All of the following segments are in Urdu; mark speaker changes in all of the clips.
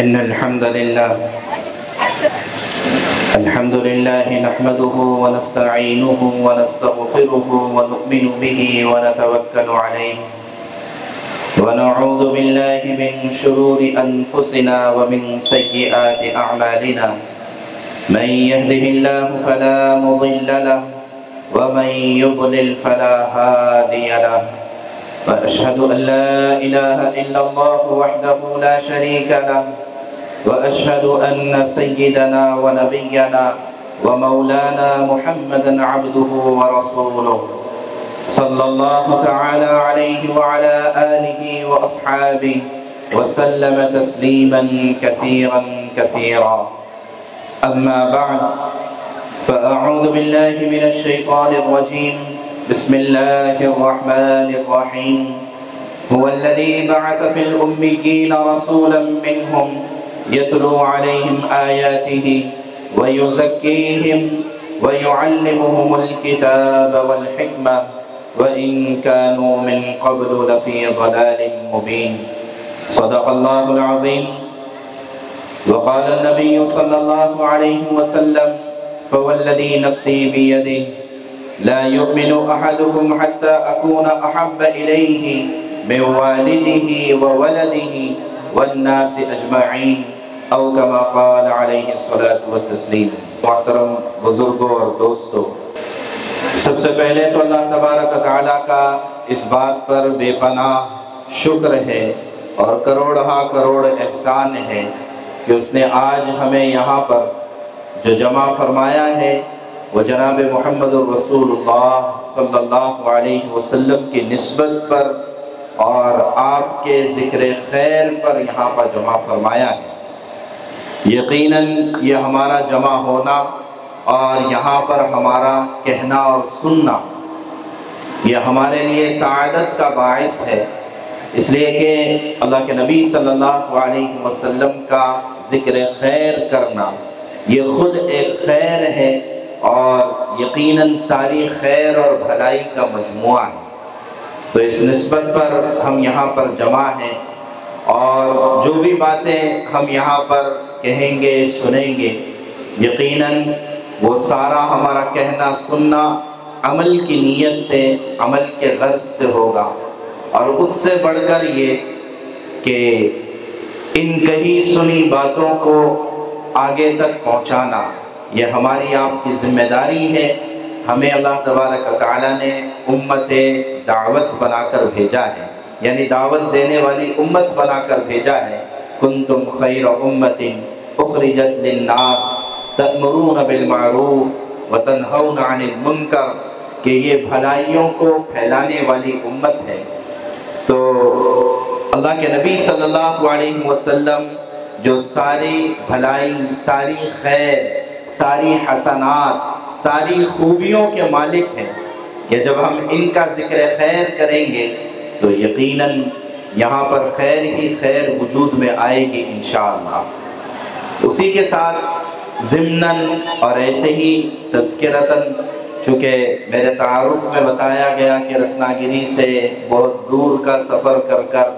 Speaker 1: إن الحمد لله نحمده ونستعينه ونستغفره ونؤمن به ونتوكل عليه ونعوذ بالله من شرور أنفسنا ومن سيئات أعمالنا من يهده الله فلا مضل له ومن يضلل فلا هادي له وأشهد أن لا إله إلا الله وحده لا شريك له وأشهد أن سيدنا ونبينا ومولانا محمدا عبده ورسوله صلى الله تعالى عليه وعلى آله وأصحابه وسلم تسليما كثيرا كثيرا أما بعد فأعوذ بالله من الشيطان الرجيم بسم الله الرحمن الرحيم هو الذي بعث في الأميين رسولا منهم يتلو عليهم آياته ويزكيهم ويعلمهم الكتاب والحكمة وإن كانوا من قبل لفي ضلال مبين صدق الله العظيم وقال النبي صلى الله عليه وسلم فوالذي نفسي بيده لا يؤمن أحدكم حتى أكون أحب إليه من والده وولده والناس أجمعين او كما قال علیہ الصلاۃ والتسلیم۔ محترم بزرگوں اور دوستوں، سب سے پہلے تو اللہ تبارک و تعالیٰ کا اس بات پر بے پناہ شکر ہے اور کروڑہا کروڑ احسان ہے کہ اس نے آج ہمیں یہاں پر جو جمع فرمایا ہے وہ جناب محمد الرسول اللہ صلی اللہ علیہ وسلم کی نسبت پر اور آپ کے ذکر خیر پر یہاں پر جمع فرمایا ہے۔ یقیناً یہ ہمارا جمع ہونا اور یہاں پر ہمارا کہنا اور سننا یہ ہمارے لیے سعادت کا باعث ہے، اس لیے کہ اللہ کے نبی صلی اللہ علیہ وسلم کا ذکر خیر کرنا یہ خود ایک خیر ہے اور یقیناً ساری خیر اور بھلائی کا مجموعہ ہے۔ تو اس نسبت پر ہم یہاں پر جمع ہیں اور جو بھی باتیں ہم یہاں پر کہیں گے سنیں گے یقیناً وہ سارا ہمارا کہنا سننا عمل کی نیت سے، عمل کے غرض سے ہوگا، اور اس سے بڑھ کر یہ کہ ان کہی سنی باتوں کو آگے تک پہنچانا یہ ہماری آپ کی ذمہ داری ہے۔ ہمیں اللہ تبارک و تعالیٰ نے امت دعوت بنا کر بھیجا ہے، یعنی دعوت دینے والی امت بنا کر بھیجا ہے۔ کنتم خیر امت اخرجت للناس تأمرون بالمعروف وتنہون عن المنکر، کہ یہ بھلائیوں کو پھیلانے والی امت ہے۔ تو اللہ کے نبی صلی اللہ علیہ وسلم جو ساری بھلائی، ساری خیر، ساری حسنات، ساری خوبیوں کے مالک ہیں، کہ جب ہم ان کا ذکر خیر کریں گے تو یقیناً یہاں پر خیر ہی خیر وجود میں آئے گی انشاءاللہ۔ اسی کے ساتھ ضمناً اور ایسے ہی تذکرتاً، چونکہ میرے تعارف میں بتایا گیا کہ رتناگری سے بہت دور کا سفر کر کر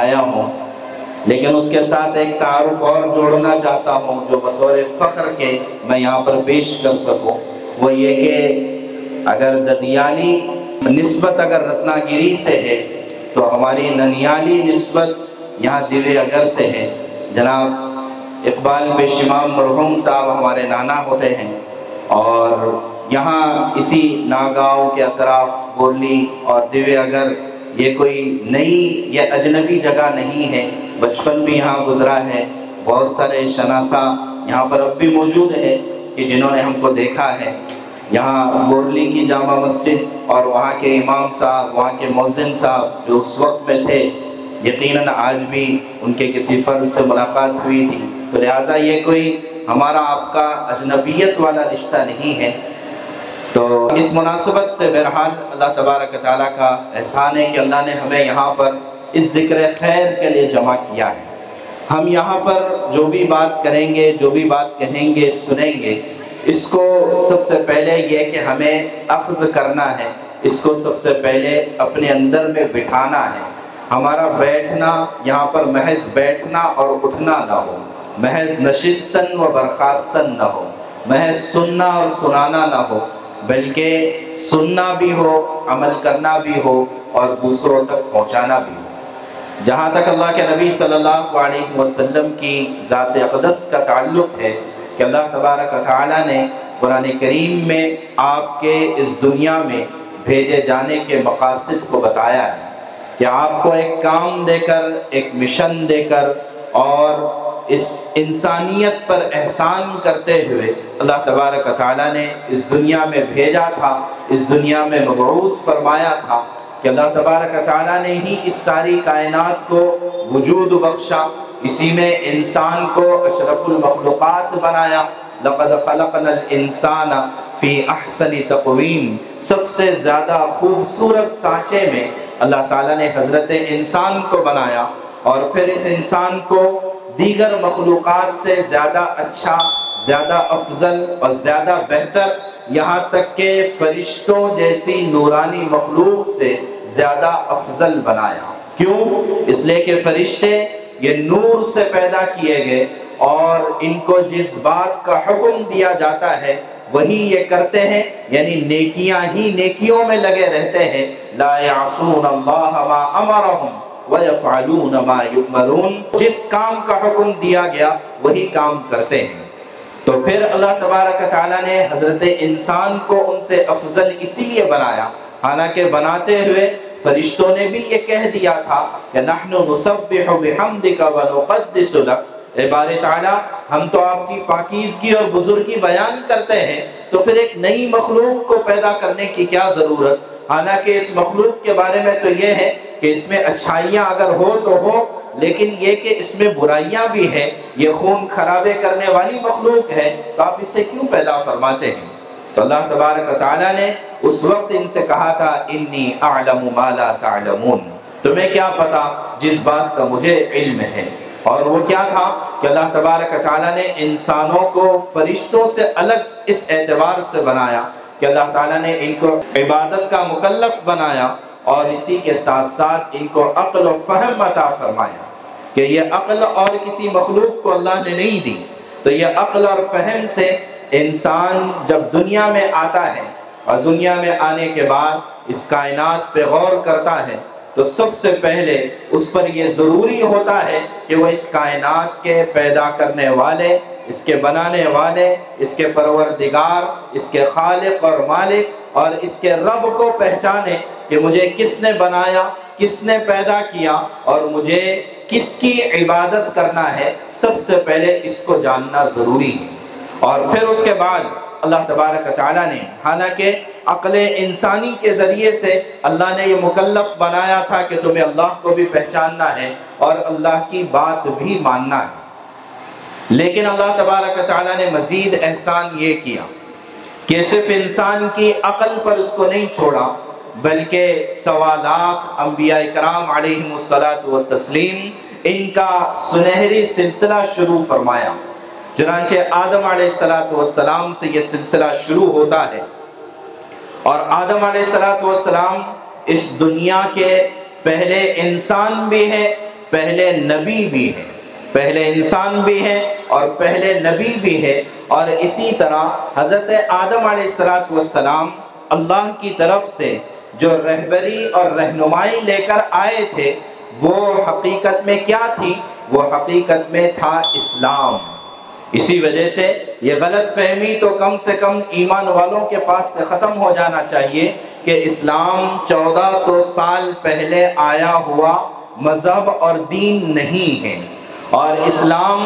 Speaker 1: آیا ہوں، لیکن اس کے ساتھ ایک تعارف اور جوڑنا چاہتا ہوں جو بطور فخر کے میں یہاں پر پیش کر سکوں، وہ یہ کہ اگر ددیالی نسبت اگر رتناگری سے ہے تو ہماری ننیالی نسبت یہاں دیوے اگر سے ہے۔ جناب اقبال پیش امام مرحوم صاحب ہمارے نانا ہوتے ہیں، اور یہاں اسی ناگاؤں کے اطراف بورلی اور دیوے اگر یہ کوئی نئی یا اجنبی جگہ نہیں ہے، بچپن بھی یہاں گزرا ہے، بہت سارے شناسہ یہاں پر اب بھی موجود ہیں کہ جنہوں نے ہم کو دیکھا ہے۔ یہاں بورلی کی جامع مسجد اور وہاں کے امام صاحب، وہاں کے مؤذن صاحب جو اس وقت میں تھے، یقیناً آج بھی ان کے کسی فرد سے ملاقات ہوئی تھی، تو لہٰذا یہ کوئی ہمارا آپ کا اجنبیت والا رشتہ نہیں ہے۔ تو اس مناسبت سے بہرحال اللہ تبارک و تعالیٰ کا احسان ہے کہ اللہ نے ہمیں یہاں پر اس ذکر خیر کے لیے جمع کیا ہے۔ ہم یہاں پر جو بھی بات کریں گے، جو بھی بات کہیں گے، سنیں گے، اس کو سب سے پہلے یہ کہ ہمیں اخذ کرنا ہے، اس کو سب سے پہلے اپنے اندر میں بٹھانا ہے، ہمارا بیٹھنا یہاں پر محض بیٹھنا اور اٹھنا نہ ہو، محض نشستن و برخاستن نہ ہو، محض سننا اور سنانا نہ ہو، بلکہ سننا بھی ہو، عمل کرنا بھی ہو اور دوسروں تک پہنچانا بھی ہو۔ جہاں تک اللہ کے نبی صلی اللہ علیہ وسلم کی ذات اقدس کا تعلق ہے کہ اللہ تبارک و تعالیٰ نے قرآن کریم میں آپ کے اس دنیا میں بھیجے جانے کے مقاصد کو بتایا ہے کہ آپ کو ایک کام دے کر، ایک مشن دے کر اور اس انسانیت پر احسان کرتے ہوئے اللہ تبارک و تعالیٰ نے اس دنیا میں بھیجا تھا، اس دنیا میں مبعوث فرمایا تھا کہ اللہ تبارک و تعالیٰ نے ہی اس ساری کائنات کو وجود بخشا، اسی میں انسان کو اشرف المخلوقات بنایا۔ لقد خلقنا الانسان فی احسن تقویم، سب سے زیادہ خوبصورت سانچے میں اللہ تعالیٰ نے حضرت انسان کو بنایا، اور پھر اس انسان کو دیگر مخلوقات سے زیادہ اچھا، زیادہ افضل اور زیادہ بہتر، یہاں تک کہ فرشتوں جیسی نورانی مخلوق سے زیادہ افضل بنایا۔ کیوں؟ اس لیے کہ فرشتے یہ نور سے پیدا کیے گئے اور ان کو جس بات کا حکم دیا جاتا ہے وہی یہ کرتے ہیں، یعنی نیکیاں ہی نیکیوں میں لگے رہتے ہیں۔ لا یعصون اللہ ما امرہم ویفعلون ما یؤمرون، جس کام کا حکم دیا گیا وہی کام کرتے ہیں۔ تو پھر اللہ تبارک و تعالیٰ نے حضرت انسان کو ان سے افضل اسی لیے بنایا، حالانکہ بناتے ہوئے فرشتوں نے بھی یہ کہہ دیا تھا کہ نحن نسبح بحمدک ونقدس لک، اے باری تعالیٰ ہم تو آپ کی پاکیزگی اور بزرگی بیان کرتے ہیں، تو پھر ایک نئی مخلوق کو پیدا کرنے کی کیا ضرورت؟ حالانکہ اس مخلوق کے بارے میں تو یہ ہے کہ اس میں اچھائیاں اگر ہو تو ہو، لیکن یہ کہ اس میں برائیاں بھی ہیں، یہ خون خرابے کرنے والی مخلوق ہے، تو آپ اسے کیوں پیدا فرماتے ہیں؟ تو اللہ تبارک و تعالیٰ نے اس وقت ان سے کہا تھا انی اعلم ما لا تعلمون، تمہیں کیا پتا جس بات کا مجھے علم ہے۔ اور وہ کیا تھا کہ اللہ تبارک و تعالیٰ نے انسانوں کو فرشتوں سے الگ اس اعتبار سے بنایا کہ اللہ تعالیٰ نے ان کو عبادت کا مکلف بنایا، اور اسی کے ساتھ ساتھ ان کو عقل و فہم عطا فرمایا کہ یہ عقل اور کسی مخلوق کو اللہ نے نہیں دی۔ تو یہ عقل اور فہم سے انسان جب دنیا میں آتا ہے اور دنیا میں آنے کے بعد اس کائنات پہ غور کرتا ہے، تو سب سے پہلے اس پر یہ ضروری ہوتا ہے کہ وہ اس کائنات کے پیدا کرنے والے، اس کے بنانے والے، اس کے پروردگار، اس کے خالق اور مالک اور اس کے رب کو پہچانے کہ مجھے کس نے بنایا، کس نے پیدا کیا اور مجھے کس کی عبادت کرنا ہے۔ سب سے پہلے اس کو جاننا ضروری ہے، اور پھر اس کے بعد اللہ تبارک و تعالیٰ نے، حالانکہ عقل انسانی کے ذریعے سے اللہ نے یہ مکلف بنایا تھا کہ تمہیں اللہ کو بھی پہچاننا ہے اور اللہ کی بات بھی ماننا ہے، لیکن اللہ تبارک و تعالیٰ نے مزید احسان یہ کیا کہ صرف انسان کی عقل پر اس کو نہیں چھوڑا، بلکہ 1.25 لاکھ انبیاء کرام علیہم الصلاۃ والتسلیم ان کا سنہری سلسلہ شروع فرمایا۔ چنانچہ آدم علیہ السلام سے یہ سلسلہ شروع ہوتا ہے، اور آدم علیہ السلام اس دنیا کے پہلے انسان بھی ہے، پہلے نبی بھی ہے، پہلے انسان بھی ہے اور پہلے نبی بھی ہے۔ اور اسی طرح حضرت آدم علیہ السلام اللہ کی طرف سے جو رہبری اور رہنمائی لے کر آئے تھے، وہ حقیقت میں کیا تھی؟ وہ حقیقت میں تھا اسلام۔ اسی وجہ سے یہ غلط فہمی تو کم سے کم ایمان والوں کے پاس سے ختم ہو جانا چاہیے کہ اسلام 1400 سال پہلے آیا ہوا مذہب اور دین نہیں ہے، اور اسلام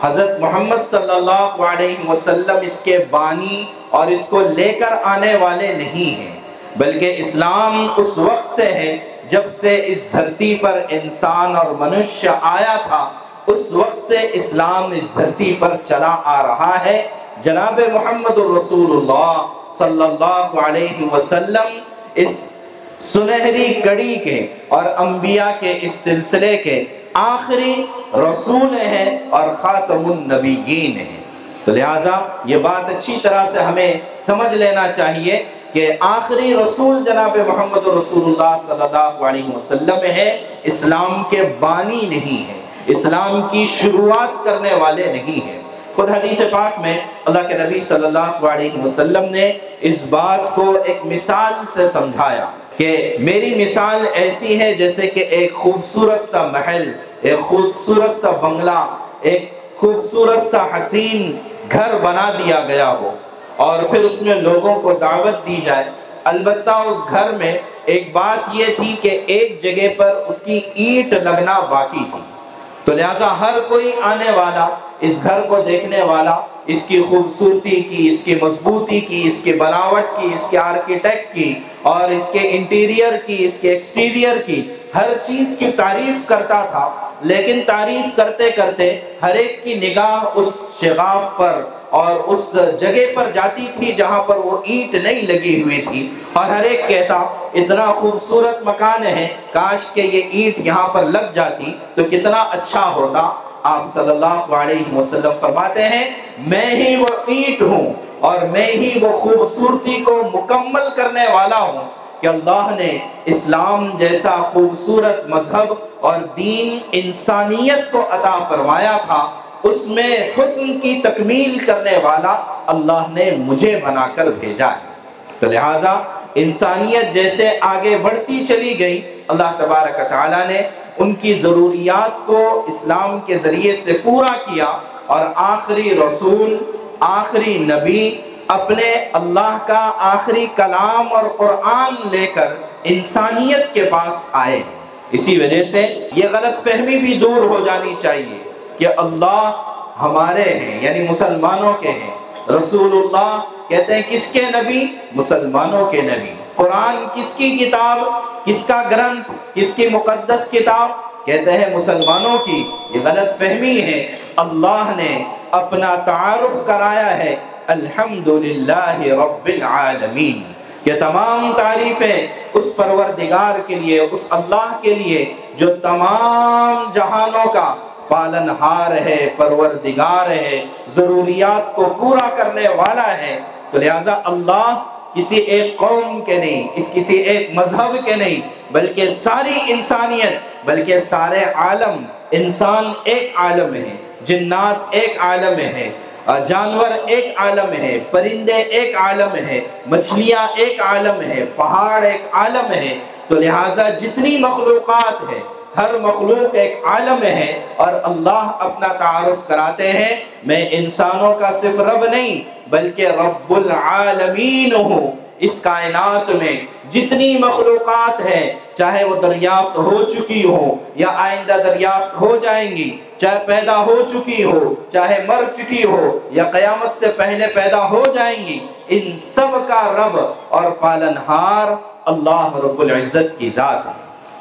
Speaker 1: حضرت محمد صلی اللہ علیہ وسلم اس کے بانی اور اس کو لے کر آنے والے نہیں ہیں، بلکہ اسلام اس وقت سے ہے جب سے اس دھرتی پر انسان اور منشیہ آیا تھا، اس وقت سے اسلام اس دھرتی پر چلا آ رہا ہے۔ جناب محمد رسول اللہ صلی اللہ علیہ وسلم اس سنہری کڑی کے اور انبیاء کے اس سلسلے کے آخری رسول ہیں اور خاتم النبیین ہیں۔ تو لہٰذا یہ بات اچھی طرح سے ہمیں سمجھ لینا چاہیے کہ آخری رسول جناب محمد رسول اللہ صلی اللہ علیہ وسلم ہے، اسلام کے بانی نہیں ہے، اسلام کی شروعات کرنے والے نہیں ہیں۔ خود حدیث پاک میں اللہ کے نبی صلی اللہ علیہ وسلم نے اس بات کو ایک مثال سے سمجھایا کہ میری مثال ایسی ہے جیسے کہ ایک خوبصورت سا محل، ایک خوبصورت سا بنگلہ، ایک خوبصورت سا حسین گھر بنا دیا گیا ہو اور پھر اس میں لوگوں کو دعوت دی جائے۔ البتہ اس گھر میں ایک بات یہ تھی کہ ایک جگہ پر اس کی اینٹ لگنا باقی تھی، تو لہٰذا ہر کوئی آنے والا، اس گھر کو دیکھنے والا، اس کی خوبصورتی کی، اس کی مضبوطی کی، اس کی بناوٹ کی، اس کے آرکیٹیکٹ کی اور اس کے انٹیریئر کی، اس کے ایکسٹیریئر کی، ہر چیز کی تعریف کرتا تھا۔ لیکن تعریف کرتے کرتے ہر ایک کی نگاہ اس شغاف پر اور اس جگہ پر جاتی تھی جہاں پر وہ اینٹ نہیں لگی ہوئی تھی، اور ہر ایک کہتا اتنا خوبصورت مکان ہے، کاش کہ یہ اینٹ یہاں پر لگ جاتی تو کتنا اچھا ہوتا۔ آپ صلی اللہ علیہ وسلم فرماتے ہیں میں ہی وہ اینٹ ہوں اور میں ہی وہ خوبصورتی کو مکمل کرنے والا ہوں کہ اللہ نے اسلام جیسا خوبصورت مذہب اور دین انسانیت کو عطا فرمایا تھا، اس میں حسن کی تکمیل کرنے والا اللہ نے مجھے بنا کر بھیجا ہے۔ تو لہٰذا انسانیت جیسے آگے بڑھتی چلی گئی، اللہ تبارک و تعالیٰ نے ان کی ضروریات کو اسلام کے ذریعے سے پورا کیا، اور آخری رسول، آخری نبی اپنے اللہ کا آخری کلام اور قرآن لے کر انسانیت کے پاس آئے۔ اسی وجہ سے یہ غلط فہمی بھی دور ہو جانی چاہیے کہ اللہ ہمارے ہیں، یعنی مسلمانوں کے ہیں، رسول اللہ کہتے ہیں کس کے نبی؟ مسلمانوں کے نبی۔ قرآن کس کی کتاب، کس کا گرنتھ، کس کی مقدس کتاب؟ کہتے ہیں مسلمانوں کی۔ یہ غلط فہمی ہے۔ اللہ نے اپنا تعارف کرایا ہے الحمدللہ رب العالمین، کہ تمام تعریفیں اس پروردگار کے لیے، اس اللہ کے لیے جو تمام جہانوں کا پالنہار ہے، پروردگار ہے، ضروریات کو پورا کرنے والا ہے۔ تو لہٰذا اللہ کسی ایک قوم کے نہیں، کسی ایک مذہب کے نہیں، بلکہ ساری انسانیت، بلکہ سارے عالم، انسان ایک عالم ہے، جنات ایک عالم ہے، جانور ایک عالم ہے، پرندے ایک عالم ہے، مچھلیاں ایک عالم ہے، پہاڑ ایک عالم ہے۔ تو لہٰذا جتنی مخلوقات ہے، ہر مخلوق ایک عالم ہے، اور اللہ اپنا تعارف کراتے ہیں میں انسانوں کا صرف رب نہیں بلکہ رب العالمین ہوں۔ اس کائنات میں جتنی مخلوقات ہیں، چاہے وہ دریافت ہو چکی ہو یا آئندہ دریافت ہو جائیں گی، چاہے پیدا ہو چکی ہو، چاہے مر چکی ہو یا قیامت سے پہلے پیدا ہو جائیں گی، ان سب کا رب اور پالنہار اللہ رب العزت کی ذات ہے۔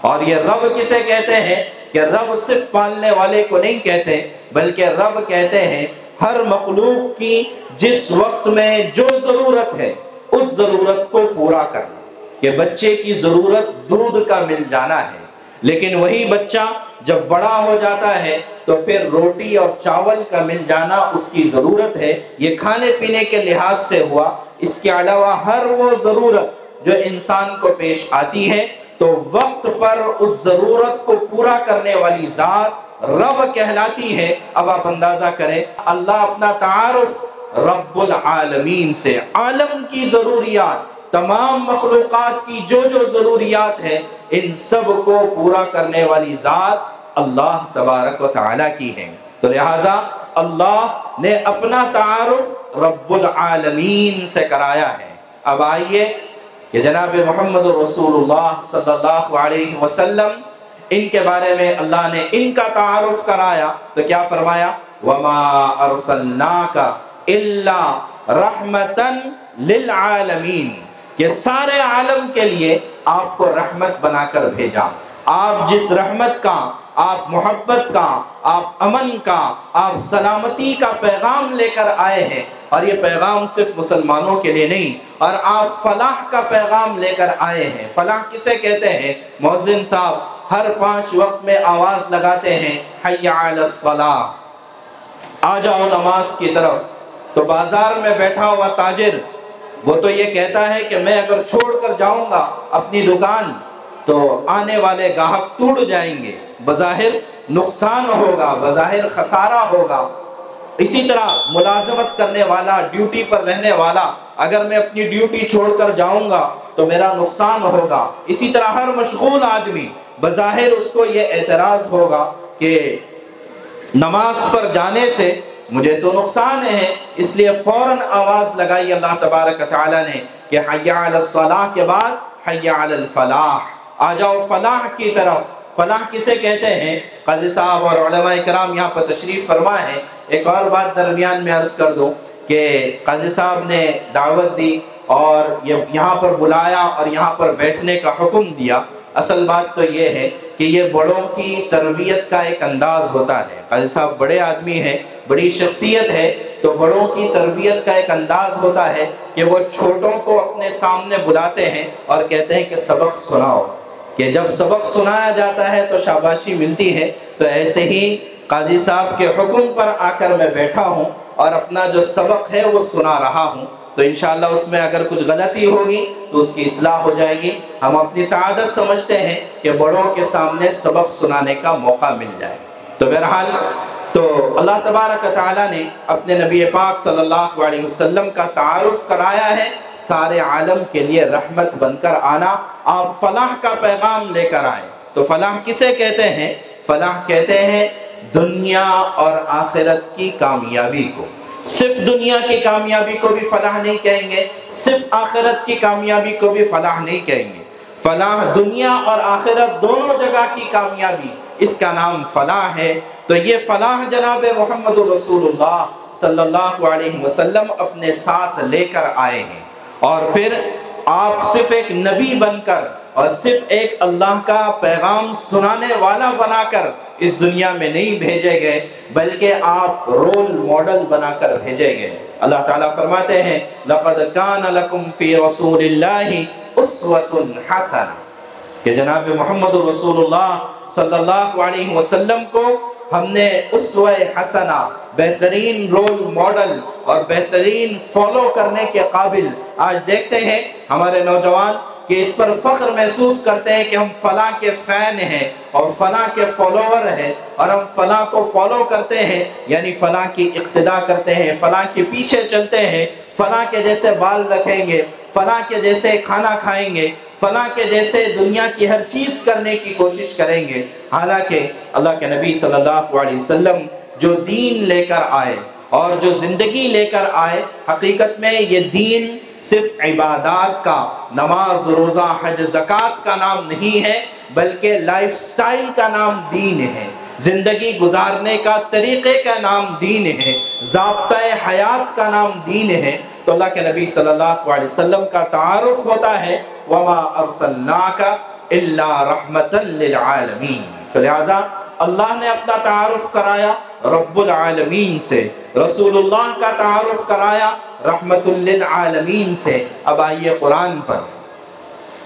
Speaker 1: اور یہ رب کسے کہتے ہیں کہ رب صرف پالنے والے کو نہیں کہتے، بلکہ رب کہتے ہیں ہر مخلوق کی جس وقت میں جو ضرورت ہے اس ضرورت کو پورا کرنا۔ کہ بچے کی ضرورت دودھ کا مل جانا ہے، لیکن وہی بچہ جب بڑا ہو جاتا ہے تو پھر روٹی اور چاول کا مل جانا اس کی ضرورت ہے۔ یہ کھانے پینے کے لحاظ سے ہوا۔ اس کے علاوہ ہر وہ ضرورت جو انسان کو پیش آتی ہے تو وقت پر اس ضرورت کو پورا کرنے والی ذات رب کہلاتی ہے۔ اب آپ اندازہ کریں اللہ اپنا تعارف رب العالمین سے، عالم کی ضروریات، تمام مخلوقات کی جو جو ضروریات ہیں، ان سب کو پورا کرنے والی ذات اللہ تبارک و تعالیٰ کی ہے۔ تو لہٰذا اللہ نے اپنا تعارف رب العالمین سے کرایا ہے۔ اب آئیے کہ جناب محمد رسول اللہ صلی اللہ علیہ وسلم، ان کے بارے میں اللہ نے ان کا تعارف کرایا تو کیا فرمایا؟ وَمَا أَرْسَلْنَاكَ إِلَّا رَحْمَةً لِلْعَالَمِينَ، کہ سارے عالم کے لیے آپ کو رحمت بنا کر بھیجا۔ آپ جس رحمت کا، آپ محبت کا، آپ امن کا، آپ سلامتی کا پیغام لے کر آئے ہیں، اور یہ پیغام صرف مسلمانوں کے لیے نہیں، اور آپ فلاح کا پیغام لے کر آئے ہیں۔ فلاح کسے کہتے ہیں؟ مؤذن صاحب ہر 5 وقت میں آواز لگاتے ہیں حی علی الصلاۃ، آ جاؤ نماز کی طرف، تو بازار میں بیٹھا ہوا تاجر وہ تو یہ کہتا ہے کہ میں اگر چھوڑ کر جاؤں گا اپنی دکان تو آنے والے گاہک ٹوٹ جائیں گے، بظاہر نقصان ہوگا، بظاہر خسارہ ہوگا۔ اسی طرح ملازمت کرنے والا، ڈیوٹی پر رہنے والا، اگر میں اپنی ڈیوٹی چھوڑ کر جاؤں گا تو میرا نقصان ہوگا۔ اسی طرح ہر مشغول آدمی بظاہر اس کو یہ اعتراض ہوگا کہ نماز پر جانے سے مجھے تو نقصان ہے، اس لیے فوراً آواز لگائی اللہ تبارک تعالیٰ نے کہ حی علی الصلاح کے بعد حی علی الفلاح، آ جاؤ فلاح کی طرف۔ فلاح کسے کہتے ہیں؟ قاضی صاحب اور علماء کرام یہاں پر تشریف فرما ہے۔ ایک اور بات درمیان میں عرض کر دوں کہ قاضی صاحب نے دعوت دی اور یہاں پر بلایا اور یہاں پر بیٹھنے کا حکم دیا۔ اصل بات تو یہ ہے کہ یہ بڑوں کی تربیت کا ایک انداز ہوتا ہے۔ قاضی صاحب بڑے آدمی ہیں، بڑی شخصیت ہے، تو بڑوں کی تربیت کا ایک انداز ہوتا ہے کہ وہ چھوٹوں کو اپنے سامنے بلاتے ہیں اور کہتے ہیں کہ سبق سناؤ، کہ جب سبق سنایا جاتا ہے تو شاباشی ملتی ہے۔ تو ایسے ہی قاضی صاحب کے حکم پر آ کر میں بیٹھا ہوں اور اپنا جو سبق ہے وہ سنا رہا ہوں، تو انشاءاللہ اس میں اگر کچھ غلطی ہوگی تو اس کی اصلاح ہو جائے گی۔ ہم اپنی سعادت سمجھتے ہیں کہ بڑوں کے سامنے سبق سنانے کا موقع مل جائے۔ تو بہرحال تو اللہ تبارک تعالیٰ نے اپنے نبی پاک صلی اللہ علیہ وسلم کا تعارف کرایا ہے، سارے عالم کے لیے رحمت بن کر آنا، آپ فلاح کا پیغام لے کر آئیں۔ تو فلاح کسے کہتے ہیں؟ فلاح کہتے ہیں دنیا اور آخرت کی کامیابی کو۔ صرف دنیا کی کامیابی کو بھی فلاح نہیں کہیں گے، صرف آخرت کی کامیابی کو بھی فلاح نہیں کہیں گے۔ فلاح دنیا اور آخرت دونوں جگہ کی کامیابی، اس کا نام فلاح ہے۔ تو یہ فلاح جناب محمد رسول اللہ صلی اللہ علیہ وسلم اپنے ساتھ لے کر آئے ہیں، اور پھر آپ صرف ایک نبی بن کر اور صرف ایک اللہ کا پیغام سنانے والا بنا کر اس دنیا میں نہیں بھیجے گئے، بلکہ آپ رول ماڈل بنا کر بھیجے گئے۔ اللہ تعالیٰ فرماتے ہیں لَقَدْ كَانَ لَكُمْ فِي رَسُولِ اللَّهِ أُسْوَةٌ حَسَنَةٌ، کہ جناب محمد رسول اللہ صلی اللہ علیہ وسلم کو ہم نے اسوہ حسنہ، بہترین رول ماڈل اور بہترین فالو کرنے کے قابل۔ آج دیکھتے ہیں ہمارے نوجوان کہ اس پر فخر محسوس کرتے ہیں کہ ہم فلاں کے فین ہیں اور فلاں کے فالوور ہیں، اور ہم فلاں کو فالو کرتے ہیں، یعنی فلاں کی اقتداء کرتے ہیں، فلاں کے پیچھے چلتے ہیں، فلاں کے جیسے بال رکھیں گے، فلاں کے جیسے کھانا کھائیں گے، فلاں کے جیسے دنیا کی ہر چیز کرنے کی کوشش کریں گے۔ حالانکہ اللہ کے نبی صلی اللہ علیہ وسلم جو دین لے کر آئے اور جو زندگی لے کر آئے، حقیقت میں یہ دین صرف عبادات کا، نماز روزہ حج زکوٰۃ کا نام نہیں ہے، بلکہ لائف سٹائل کا نام دین ہے، زندگی گزارنے کا طریقے کا نام دین ہے، ضابطۂ حیات کا نام دین ہے۔ تو اللہ کے نبی صلی اللہ علیہ وسلم کا تعارف ہوتا ہے وَمَا أَرْسَلْنَاكَ إِلَّا رَحْمَةً لِلْعَالَمِينَ۔ تو لہٰذا اللہ نے اپنا تعارف کرایا رب العالمین سے، رسول اللہ کا تعارف کرایا رحمت للعالمین سے۔ اب آئیے قرآن پر،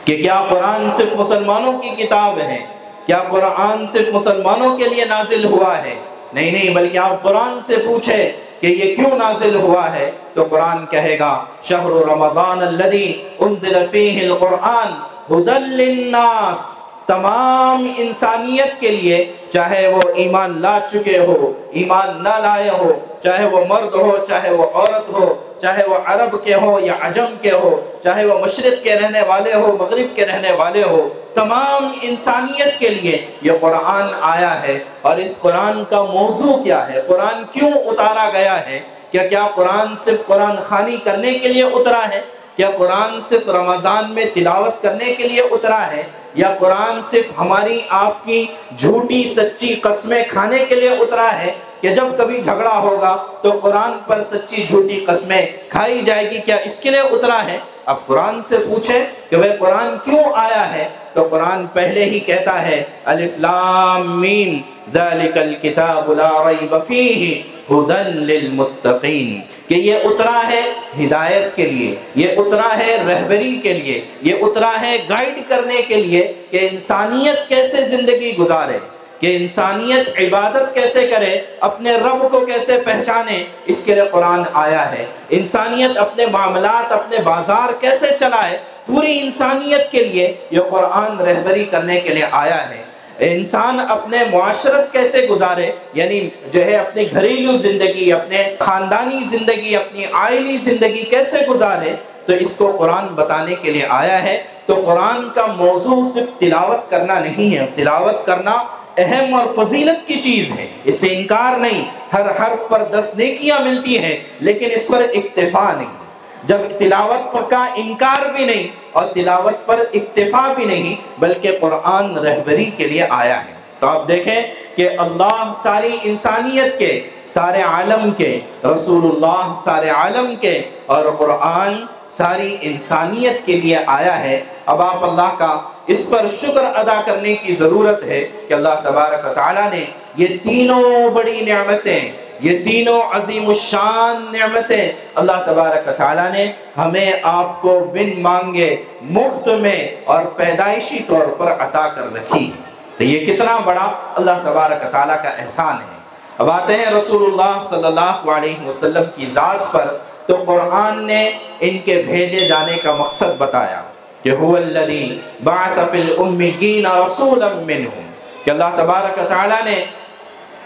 Speaker 1: کہ کیا قرآن صرف مسلمانوں کی کتاب ہے؟ کیا قرآن صرف مسلمانوں کے لیے نازل ہوا ہے؟ نہیں، بلکہ آپ قرآن سے پوچھیں کہ یہ کیوں نازل ہوا ہے تو قرآن کہے گا شہر رمضان الذی انزل فیہ القرآن ھدی للناس، تمام انسانیت کے لیے، چاہے وہ ایمان لا چکے ہو، ایمان نہ لائے ہو، چاہے وہ مرد ہو، چاہے وہ عورت ہو، چاہے وہ عرب کے ہو یا عجم کے ہو، چاہے وہ مشرق کے رہنے والے ہو، مغرب کے رہنے والے ہو، تمام انسانیت کے لیے یہ قرآن آیا ہے۔ اور اس قرآن کا موضوع کیا ہے؟ قرآن کیوں اتارا گیا ہے؟ کیا قرآن صرف قرآن خوانی کرنے کے لیے اترا ہے؟ کیا قرآن صرف رمضان میں تلاوت کرنے کے لیے اترا ہے؟ یا قرآن صرف ہماری آپ کی جھوٹی سچی قسمیں کھانے کے لیے اترا ہے کہ جب کبھی جھگڑا ہوگا تو قرآن پر سچی جھوٹی قسمیں کھائی جائے گی؟ کیا اس کے لیے اترا ہے؟ اب قرآن سے پوچھیں کہ وہ قرآن کیوں آیا ہے، تو قرآن پہلے ہی کہتا ہے الف لام میم ذالک الکتاب لا ریب فیہ ھدی للمتقین، کہ یہ اترا ہے ہدایت کے لیے، یہ اترا ہے رہبری کے لیے، یہ اترا ہے گائیڈ کرنے کے لیے کہ انسانیت کیسے زندگی گزارے، کہ انسانیت عبادت کیسے کرے، اپنے رب کو کیسے پہچانے، اس کے لیے قرآن آیا ہے۔ انسانیت اپنے معاملات، اپنے بازار کیسے چلائے، پوری انسانیت کے لیے یہ قرآن رہبری کرنے کے لیے آیا ہے۔ انسان اپنے معاشرت کیسے گزارے، یعنی جو ہے اپنی گھریلو زندگی، اپنے خاندانی زندگی، اپنی عائلی زندگی کیسے گزارے، تو اس کو قرآن بتانے کے لیے آیا ہے۔ تو قرآن کا موضوع صرف تلاوت کرنا نہیں ہے، تلاوت کرنا اہم اور فضیلت کی چیز ہے، اس سے انکار نہیں، ہر حرف پر 10 نیکیاں ملتی ہیں، لیکن اس پر اکتفا نہیں۔ جب تلاوت کا انکار بھی نہیں اور تلاوت پر اکتفا بھی نہیں، بلکہ قرآن رہبری کے لیے آیا ہے۔ تو آپ دیکھیں کہ اللہ ساری انسانیت کے، سارے عالم کے، رسول اللہ سارے عالم کے، اور قرآن ساری انسانیت کے لیے آیا ہے۔ اب آپ اللہ کا اس پر شکر ادا کرنے کی ضرورت ہے کہ اللہ تبارک و تعالیٰ نے یہ تینوں بڑی نعمتیں، یہ تینوں عظیم الشان نعمتیں اللہ تبارک و تعالیٰ نے ہمیں آپ کو بن مانگے مفت میں اور پیدائشی طور پر عطا کر رکھی۔ تو یہ کتنا بڑا اللہ تبارک و تعالیٰ کا احسان ہے۔ اب آتے ہیں رسول اللہ صلی اللہ علیہ وسلم کی ذات پر، تو قرآن نے ان کے بھیجے جانے کا مقصد بتایا کہ هو الذی بعث فی الامیین رسولا منہم، کہ اللہ تبارک و تعالیٰ نے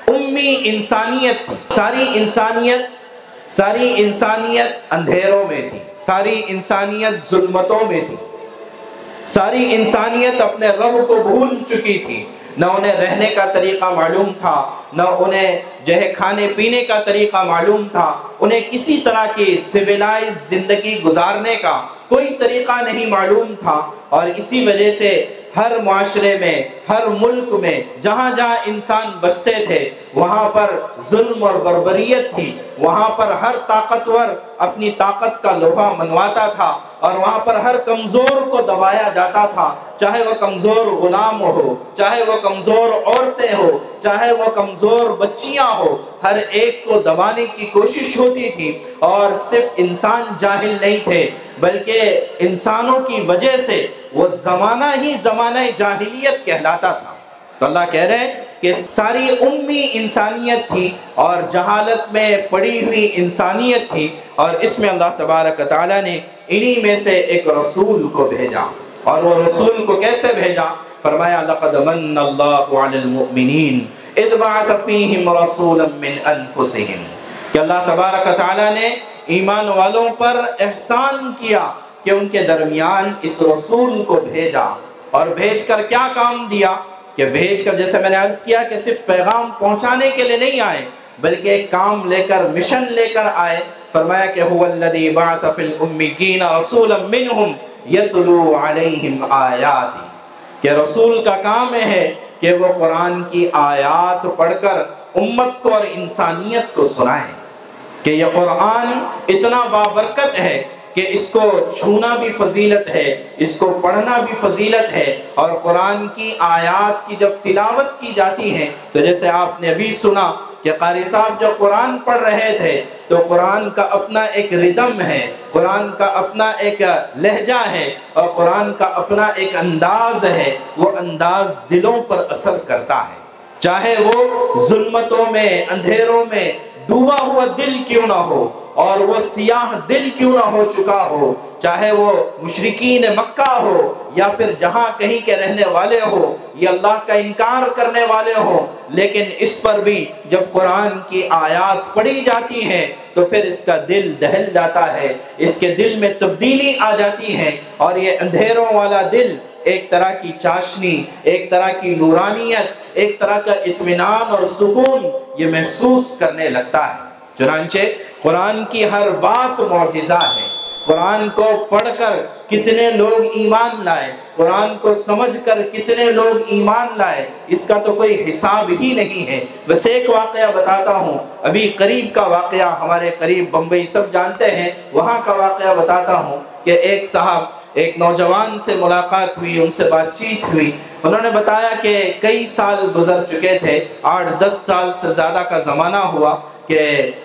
Speaker 1: امی انسانیت، ساری انسانیت اندھیروں میں تھی، ساری انسانیت ظلمتوں میں تھی، ساری انسانیت اپنے رب کو بھول چکی تھی، نہ انہیں رہنے کا طریقہ معلوم تھا، نہ انہیں جو ہے کھانے پینے کا طریقہ معلوم تھا، انہیں کسی طرح کی سویلائز زندگی گزارنے کا کوئی طریقہ نہیں معلوم تھا، اور اسی وجہ سے ہر معاشرے میں، ہر ملک میں جہاں جہاں انسان بستے تھے وہاں پر ظلم اور بربریت تھی، وہاں پر ہر طاقتور اپنی طاقت کا لوہا منواتا تھا، اور وہاں پر ہر کمزور کو دبایا جاتا تھا، چاہے وہ کمزور غلام ہو، چاہے وہ کمزور عورتیں ہو، چاہے وہ کمزور بچیاں ہو، ہر ایک کو دبانے کی کوشش ہوتی تھی۔ اور صرف انسان جاہل نہیں تھے، بلکہ انسانوں کی وجہ سے وہ زمانہ ہی زمانہ جاہلیت کہلاتا تھا۔ تو اللہ کہہ رہے ہیں کہ ساری امی انسانیت تھی اور جہالت میں پڑی ہوئی انسانیت تھی، اور اس میں اللہ تبارک و تعالیٰ نے انہی میں سے ایک رسول کو بھیجا۔ اور وہ رسول کو کیسے بھیجا؟ فرمایا لَقَدْ مَنَّ اللَّهُ عَلَى الْمُؤْمِنِينَ اِذْ بَعَثَ فِيهِمْ رَسُولًا مِّنْ أَنفُسِهِمْ، کہ اللہ تبارک و تعالیٰ نے ایمان والوں پر احسان کیا کہ ان کے درمیان اس رسول کو بھیجا، اور بھیج کر کیا کام دیا؟ کہ بھیج کر، جیسے میں نے عرض کیا کہ صرف پیغام پہنچانے کے لیے نہیں آئے، بلکہ ایک کام لے کر، مشن لے کر آئے۔ فرمایا کہ هو الذی بعث فی الامیین رسولا منہم یتلو علیہم آیاتی، کہ رسول کا کام ہے کہ وہ قرآن کی آیات پڑھ کر امت کو اور انسانیت کو سنائیں، کہ یہ قرآن اتنا بابرکت ہے کہ اس کو چھونا بھی فضیلت ہے، اس کو پڑھنا بھی فضیلت ہے، اور قرآن کی آیات کی جب تلاوت کی جاتی ہے تو جیسے آپ نے ابھی سنا کہ قاری صاحب جو قرآن پڑھ رہے تھے تو قرآن کا اپنا ایک ردم ہے، قرآن کا اپنا ایک لہجہ ہے، اور قرآن کا اپنا ایک انداز ہے، وہ انداز دلوں پر اثر کرتا ہے، چاہے وہ ظلمتوں میں، اندھیروں میں ڈوبا ہوا دل کیوں نہ ہو، اور وہ سیاہ دل کیوں نہ ہو چکا ہو، چاہے وہ مشرکین مکہ ہو یا پھر جہاں کہیں کے رہنے والے ہو یا اللہ کا انکار کرنے والے ہو، لیکن اس پر بھی جب قرآن کی آیات پڑھی جاتی ہیں تو پھر اس کا دل دہل جاتا ہے، اس کے دل میں تبدیلی آ جاتی ہے، اور یہ اندھیروں والا دل ایک طرح کی چاشنی، ایک طرح کی نورانیت، ایک طرح کا اطمینان اور سکون یہ محسوس کرنے لگتا ہے۔ چنانچہ قرآن کی ہر بات معجزہ ہے، قرآن کو پڑھ کر کتنے لوگ ایمان لائے، قرآن کو سمجھ کر کتنے لوگ ایمان لائے، اس کا تو کوئی حساب ہی نہیں ہے۔ بس ایک واقعہ بتاتا ہوں، ابھی قریب کا واقعہ، ہمارے قریب بمبئی سب جانتے ہیں، وہاں کا واقعہ بتاتا ہوں کہ ایک صاحب، ایک نوجوان سے ملاقات ہوئی، ان سے بات چیت ہوئی، انہوں نے بتایا کہ کئی سال گزر چکے تھے، 8-10 سال سے زیادہ کا زمانہ ہوا کہ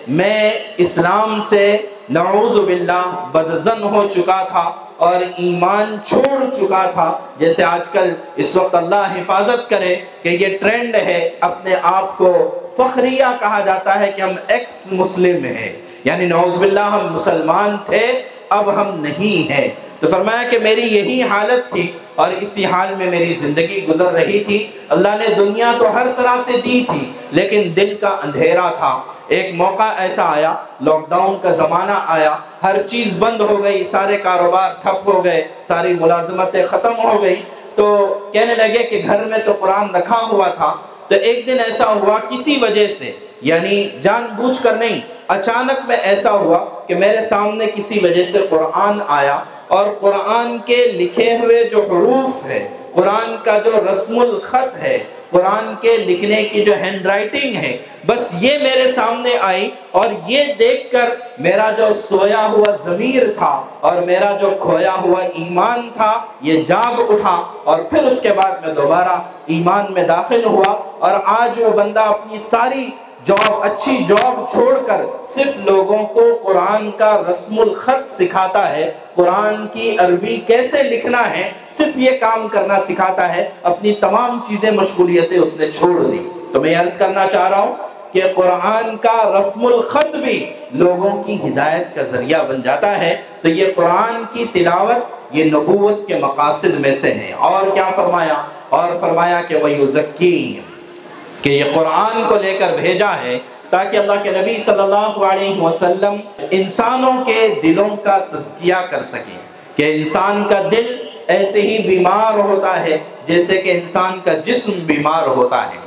Speaker 1: میں اسلام سے نعوذ باللہ بدظن ہو چکا تھا، اور ایمان چھوڑ چکا تھا. جیسے آج کل اس وقت اللہ حفاظت کرے کہ یہ ٹرینڈ ہے، اپنے آپ کو فخریہ کہا جاتا ہے کہ ہم ایکس مسلم ہیں، یعنی نعوذ باللہ ہم مسلمان تھے اب ہم نہیں ہیں. تو فرمایا کہ میری یہی حالت تھی اور اسی حال میں میری زندگی گزر رہی تھی. اللہ نے دنیا تو ہر طرح سے دی تھی لیکن دل کا اندھیرا تھا. ایک موقع ایسا آیا، لاک ڈاؤن کا زمانہ آیا، ہر چیز بند ہو گئی، سارے کاروبار ٹھپ ہو گئے، ساری ملازمتیں ختم ہو گئی. تو کہنے لگے کہ گھر میں تو قرآن رکھا ہوا تھا. تو ایک دن ایسا ہوا کسی وجہ سے، یعنی جان بوجھ کر نہیں، اچانک میں ایسا ہوا کہ میرے سامنے کسی وجہ سے قرآن آیا اور قرآن کے لکھے ہوئے جو حروف ہے، قرآن کا جو رسم الخط ہے، قرآن کے لکھنے کی جو ہینڈ رائٹنگ ہے، بس یہ میرے سامنے آئی اور یہ دیکھ کر میرا جو سویا ہوا ضمیر تھا اور میرا جو کھویا ہوا ایمان تھا یہ جاگ اٹھا. اور پھر اس کے بعد میں دوبارہ ایمان میں داخل ہوا اور آج وہ بندہ اپنی ساری جاب، اچھی جاب چھوڑ کر صرف لوگوں کو قرآن کا رسم الخط سکھاتا ہے، قرآن کی عربی کیسے لکھنا ہے، صرف یہ کام کرنا سکھاتا ہے. اپنی تمام چیزیں، مشغولیتیں اس نے چھوڑ دی. تو میں عرض کرنا چاہ رہا ہوں کہ قرآن کا رسم الخط بھی لوگوں کی ہدایت کا ذریعہ بن جاتا ہے. تو یہ قرآن کی تلاوت یہ نبوت کے مقاصد میں سے ہے. اور کیا فرمایا؟ اور فرمایا کہ وَيُزَكِّيهِمْ، کہ یہ قرآن کو لے کر بھیجا ہے تاکہ اللہ کے نبی صلی اللہ علیہ وسلم انسانوں کے دلوں کا تزکیہ کر سکیں. کہ انسان کا دل ایسے ہی بیمار ہوتا ہے جیسے کہ انسان کا جسم بیمار ہوتا ہے.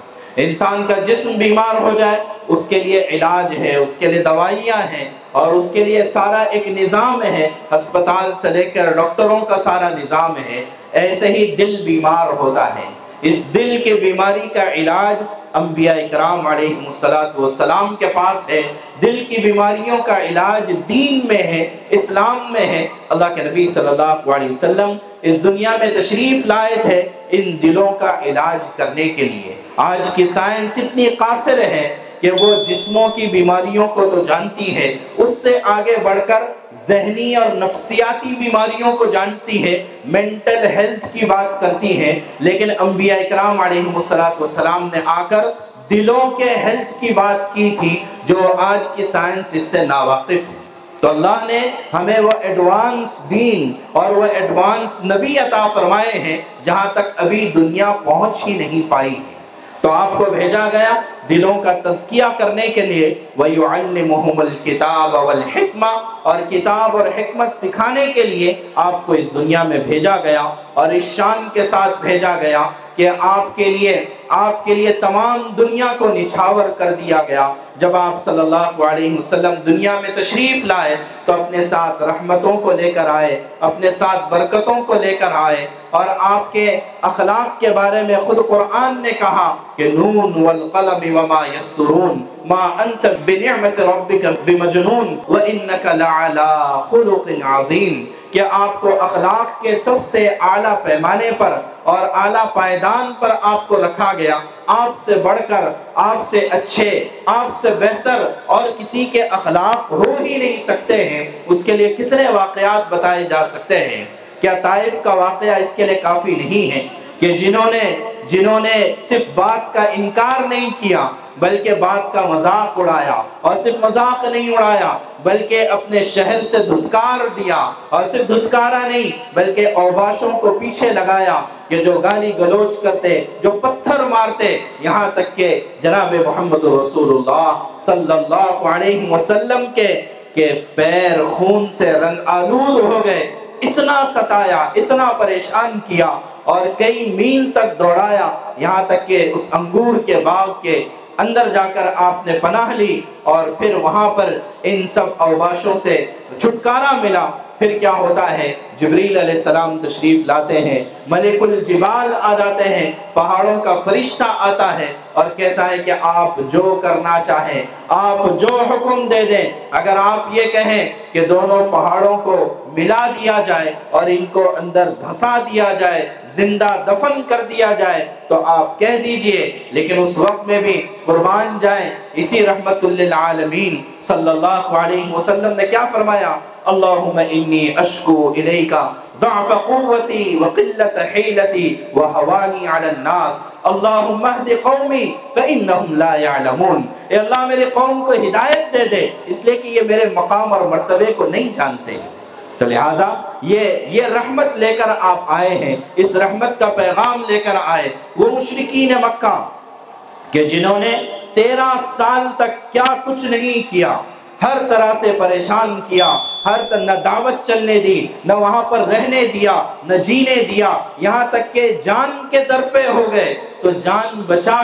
Speaker 1: انسان کا جسم بیمار ہو جائے اس کے لیے علاج ہے، اس کے لیے دوائیاں ہیں اور اس کے لیے سارا ایک نظام ہے، ہسپتال سے لے کر ڈاکٹروں کا سارا نظام ہے. ایسے ہی دل بیمار ہوتا ہے. اس دل کے بیماری کا علاج انبیاء اکرام علیہ السلام کے پاس ہے. دل کی بیماریوں کا علاج دین میں ہے، اسلام میں ہے. اللہ کے نبی صلی اللہ علیہ وسلم اس دنیا میں تشریف لائے تھے ان دلوں کا علاج کرنے کے لیے. آج کی سائنس اتنی قاصر ہے کہ وہ جسموں کی بیماریوں کو تو جانتی ہے، اس سے آگے بڑھ کر ذہنی اور نفسیاتی بیماریوں کو جانتی ہے، مینٹل ہیلتھ کی بات کرتی ہے. لیکن انبیاء اکرام علیہ السلام نے آ کر دلوں کے ہیلتھ کی بات کی تھی جو آج کی سائنس اس سے ناواقف ہے. تو اللہ نے ہمیں وہ ایڈوانس دین اور وہ ایڈوانس نبی عطا فرمائے ہیں جہاں تک ابھی دنیا پہنچ ہی نہیں پائی ہے. تو آپ کو بھیجا گیا دلوں کا تزکیہ کرنے کے لیے. وَيُعَلِّمُهُمُ الْكِتَابَ وَالْحِكْمَةَ، اور کتاب اور حکمت سکھانے کے لیے آپ کو اس دنیا میں بھیجا گیا اور اس شان کے ساتھ بھیجا گیا کہ آپ کے لیے تمام دنیا کو نچھاور کر دیا گیا. جب آپ صلی اللہ علیہ وسلم دنیا میں تشریف لائے تو اپنے ساتھ رحمتوں کو لے کر آئے، اپنے ساتھ برکتوں کو لے کر آئے. اور آپ کے اخلاق کے بارے میں خود قرآن نے کہا کہ نون والقلم وما یسطرون ما انت بنعمت ربک بمجنون وانک لعلی خلق عظیم، کہ آپ کو اخلاق کے سب سے اعلیٰ پیمانے پر اور اعلیٰ پائیدان پر آپ کو رکھا گیا. آپ سے بڑھ کر، آپ سے اچھے، آپ سے بہتر اور کسی کے اخلاق ہو ہی نہیں سکتے ہیں. اس کے لیے کتنے واقعات بتائے جا سکتے ہیں. کیا طائف کا واقعہ اس کے لیے کافی نہیں ہے کہ جنہوں نے صرف بات کا انکار نہیں کیا بلکہ بات کا مذاق اڑایا، اور صرف مذاق نہیں اڑایا بلکہ اپنے شہر سے دھتکار دیا، اور صرف دھتکارا نہیں بلکہ اوباشوں کو پیچھے لگایا کہ جو گالی گلوچ کرتے، جو پتھر مارتے، یہاں تک کہ جناب محمد رسول اللہ صلی اللہ علیہ وسلم کے پیر خون سے رنگ آلود ہو گئے. اتنا ستایا، اتنا پریشان کیا اور کئی میل تک دوڑایا، یہاں تک کہ اس انگور کے باغ کے اندر جا کر آپ نے پناہ لی اور پھر وہاں پر ان سب اوباشوں سے چھٹکارا ملا. پھر کیا ہوتا ہے؟ جبریل علیہ السلام تشریف لاتے ہیں، ملک الجبال آ جاتے ہیں، پہاڑوں کا فرشتہ آتا ہے اور کہتا ہے کہ آپ جو کرنا چاہیں، آپ جو حکم دے دیں. اگر آپ یہ کہیں کہ دونوں پہاڑوں کو ملا دیا جائے اور ان کو اندر دھسا دیا جائے، زندہ دفن کر دیا جائے تو آپ کہہ دیجئے. لیکن اس وقت میں بھی قربان جائیں، اسی رحمت للعالمین صلی اللہ علیہ وسلم نے کیا فرمایا اللہم انی اشکو الیکا ضعف قوتی وقلت حیلتی وہوانی علی الناس اللہم اہد قومی فإنہم لا یعلمون۔ اے اللہ میرے قوم کو ہدایت دے دے، اس لیے کہ یہ میرے مقام اور مرتبے کو نہیں جانتے۔ تو لہٰذا یہ رحمت لے کر آپ آئے ہیں، اس رحمت کا پیغام لے کر آئے۔ وہ مشرکین مکہ کہ جنہوں نے 13 سال تک کیا کچھ نہیں کیا، ہر طرح سے پریشان کیا، نہ دعوت چلنے دی، نہ وہاں پر رہنے دیا، نہ جینے دیا، یہاں تک کہ جان کے در پہ ہو گئے تو جان بچا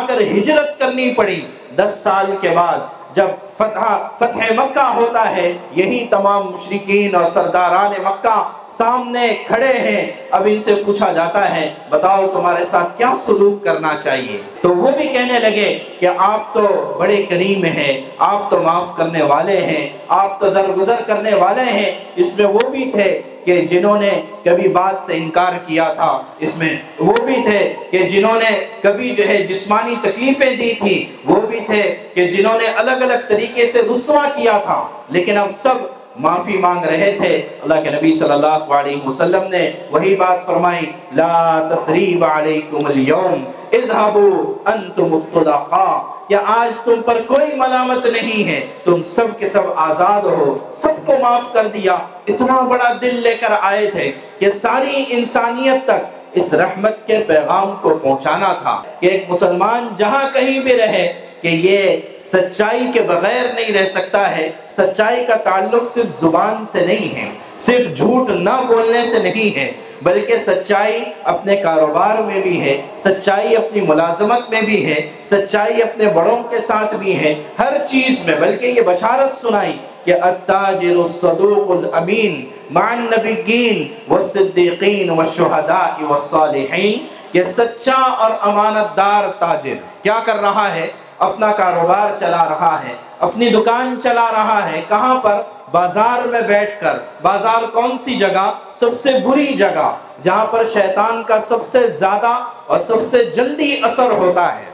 Speaker 1: کر ہجرت کرنی پڑی۔ 10 سال کے بعد جب فتح مکہ ہوتا ہے، یہی تمام مشرکین اور سرداران مکہ سامنے کھڑے ہیں۔ اب ان سے پوچھا جاتا ہے بتاؤ تمہارے ساتھ کیا سلوک کرنا چاہیے؟ تو وہ بھی کہنے لگے کہ آپ تو بڑے کریم ہیں، آپ تو معاف کرنے والے ہیں، آپ تو درگزر کرنے والے ہیں۔ اس میں وہ بھی تھے کہ جنہوں نے کبھی بات سے انکار کیا تھا، اس میں وہ بھی تھے کہ جنہوں نے کبھی جسمانی تکلیفیں دی تھی، وہ بھی تھے کہ جنہوں نے الگ الگ طریقے سے رسوا کیا تھا، لیکن اب سب معافی مانگ رہے تھے۔ اللہ کے نبی صلی اللہ علیہ وسلم نے وہی بات فرمائی، لا تثریب علیکم اليوم اذهبوا انتم الطلقاء، کہ آج تم پر کوئی ملامت نہیں ہے، تم سب کے سب آزاد ہو، سب کو معاف کر دیا۔ اتنا بڑا دل لے کر آئے تھے کہ ساری انسانیت تک اس رحمت کے پیغام کو پہنچانا تھا کہ ایک مسلمان جہاں کہیں بھی رہے کہ یہ سچائی کے بغیر نہیں رہ سکتا ہے۔ سچائی کا تعلق صرف زبان سے نہیں ہے، صرف جھوٹ نہ بولنے سے نہیں ہے، بلکہ سچائی اپنے کاروبار میں بھی ہے، سچائی اپنی ملازمت میں بھی ہے، سچائی اپنے بڑوں کے ساتھ بھی ہے، ہر چیز میں۔ بلکہ یہ بشارت سنائی کہ التاجر الصدوق الامین مع النبیین والصدیقین والشہداء والصالحین، کہ سچا اور امانت دار تاجر کیا کر رہا ہے؟ اپنا کاروبار چلا رہا ہے، اپنی دکان چلا رہا ہے۔ کہاں پر؟ بازار میں بیٹھ کر۔ بازار کون سی جگہ؟ سب سے بری جگہ، جہاں پر شیطان کا سب سے زیادہ اور سب سے جلدی اثر ہوتا ہے۔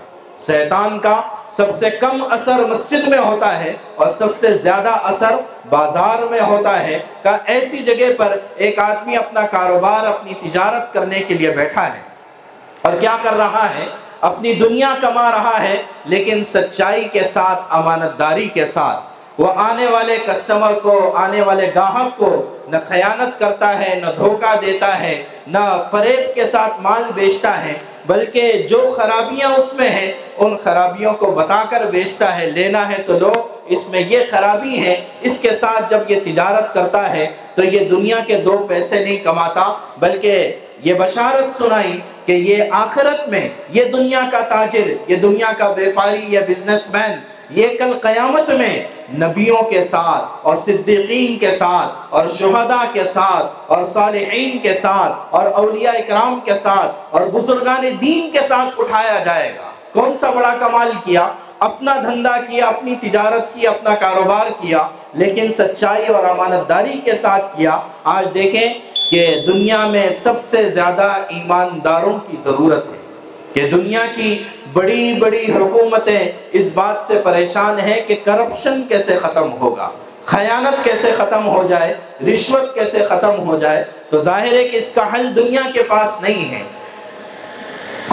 Speaker 1: شیطان کا سب سے کم اثر مسجد میں ہوتا ہے اور سب سے زیادہ اثر بازار میں ہوتا ہے۔ کہ ایسی جگہ پر ایک آدمی اپنا کاروبار، اپنی تجارت کرنے کے لیے بیٹھا ہے اور کیا کر رہا ہے؟ اپنی دنیا کما رہا ہے، لیکن سچائی کے ساتھ، امانت داری کے ساتھ۔ وہ آنے والے کسٹمر کو، آنے والے گاہک کو نہ خیانت کرتا ہے، نہ دھوکہ دیتا ہے، نہ فریب کے ساتھ مال بیچتا ہے، بلکہ جو خرابیاں اس میں ہیں ان خرابیوں کو بتا کر بیچتا ہے۔ لینا ہے تو لو، اس میں یہ خرابی ہے۔ اس کے ساتھ جب یہ تجارت کرتا ہے تو یہ دنیا کے 2 پیسے نہیں کماتا، بلکہ یہ بشارت سنائی کہ یہ آخرت میں، یہ دنیا کا تاجر، یہ دنیا کا بیپاری یا بزنس مین، یہ کل قیامت میں نبیوں کے ساتھ اور صدیقین کے ساتھ اور شہداء کے ساتھ اور صالحین کے ساتھ اور اولیاء اکرام کے ساتھ اور بزرگان دین کے ساتھ اٹھایا جائے گا۔ کون سا بڑا کمال کیا؟ اپنا دھندا کیا، اپنی تجارت کی، اپنا کاروبار کیا، لیکن سچائی اور امانت داری کے ساتھ کیا۔ آج دیکھیں کہ دنیا میں سب سے زیادہ ایمانداروں کی ضرورت ہے، کہ دنیا کی بڑی بڑی حکومتیں اس بات سے پریشان ہیں کہ کرپشن کیسے ختم ہوگا، خیانت کیسے ختم ہو جائے، رشوت کیسے ختم ہو جائے۔ تو ظاہر ہے کہ اس کا حل دنیا کے پاس نہیں ہے۔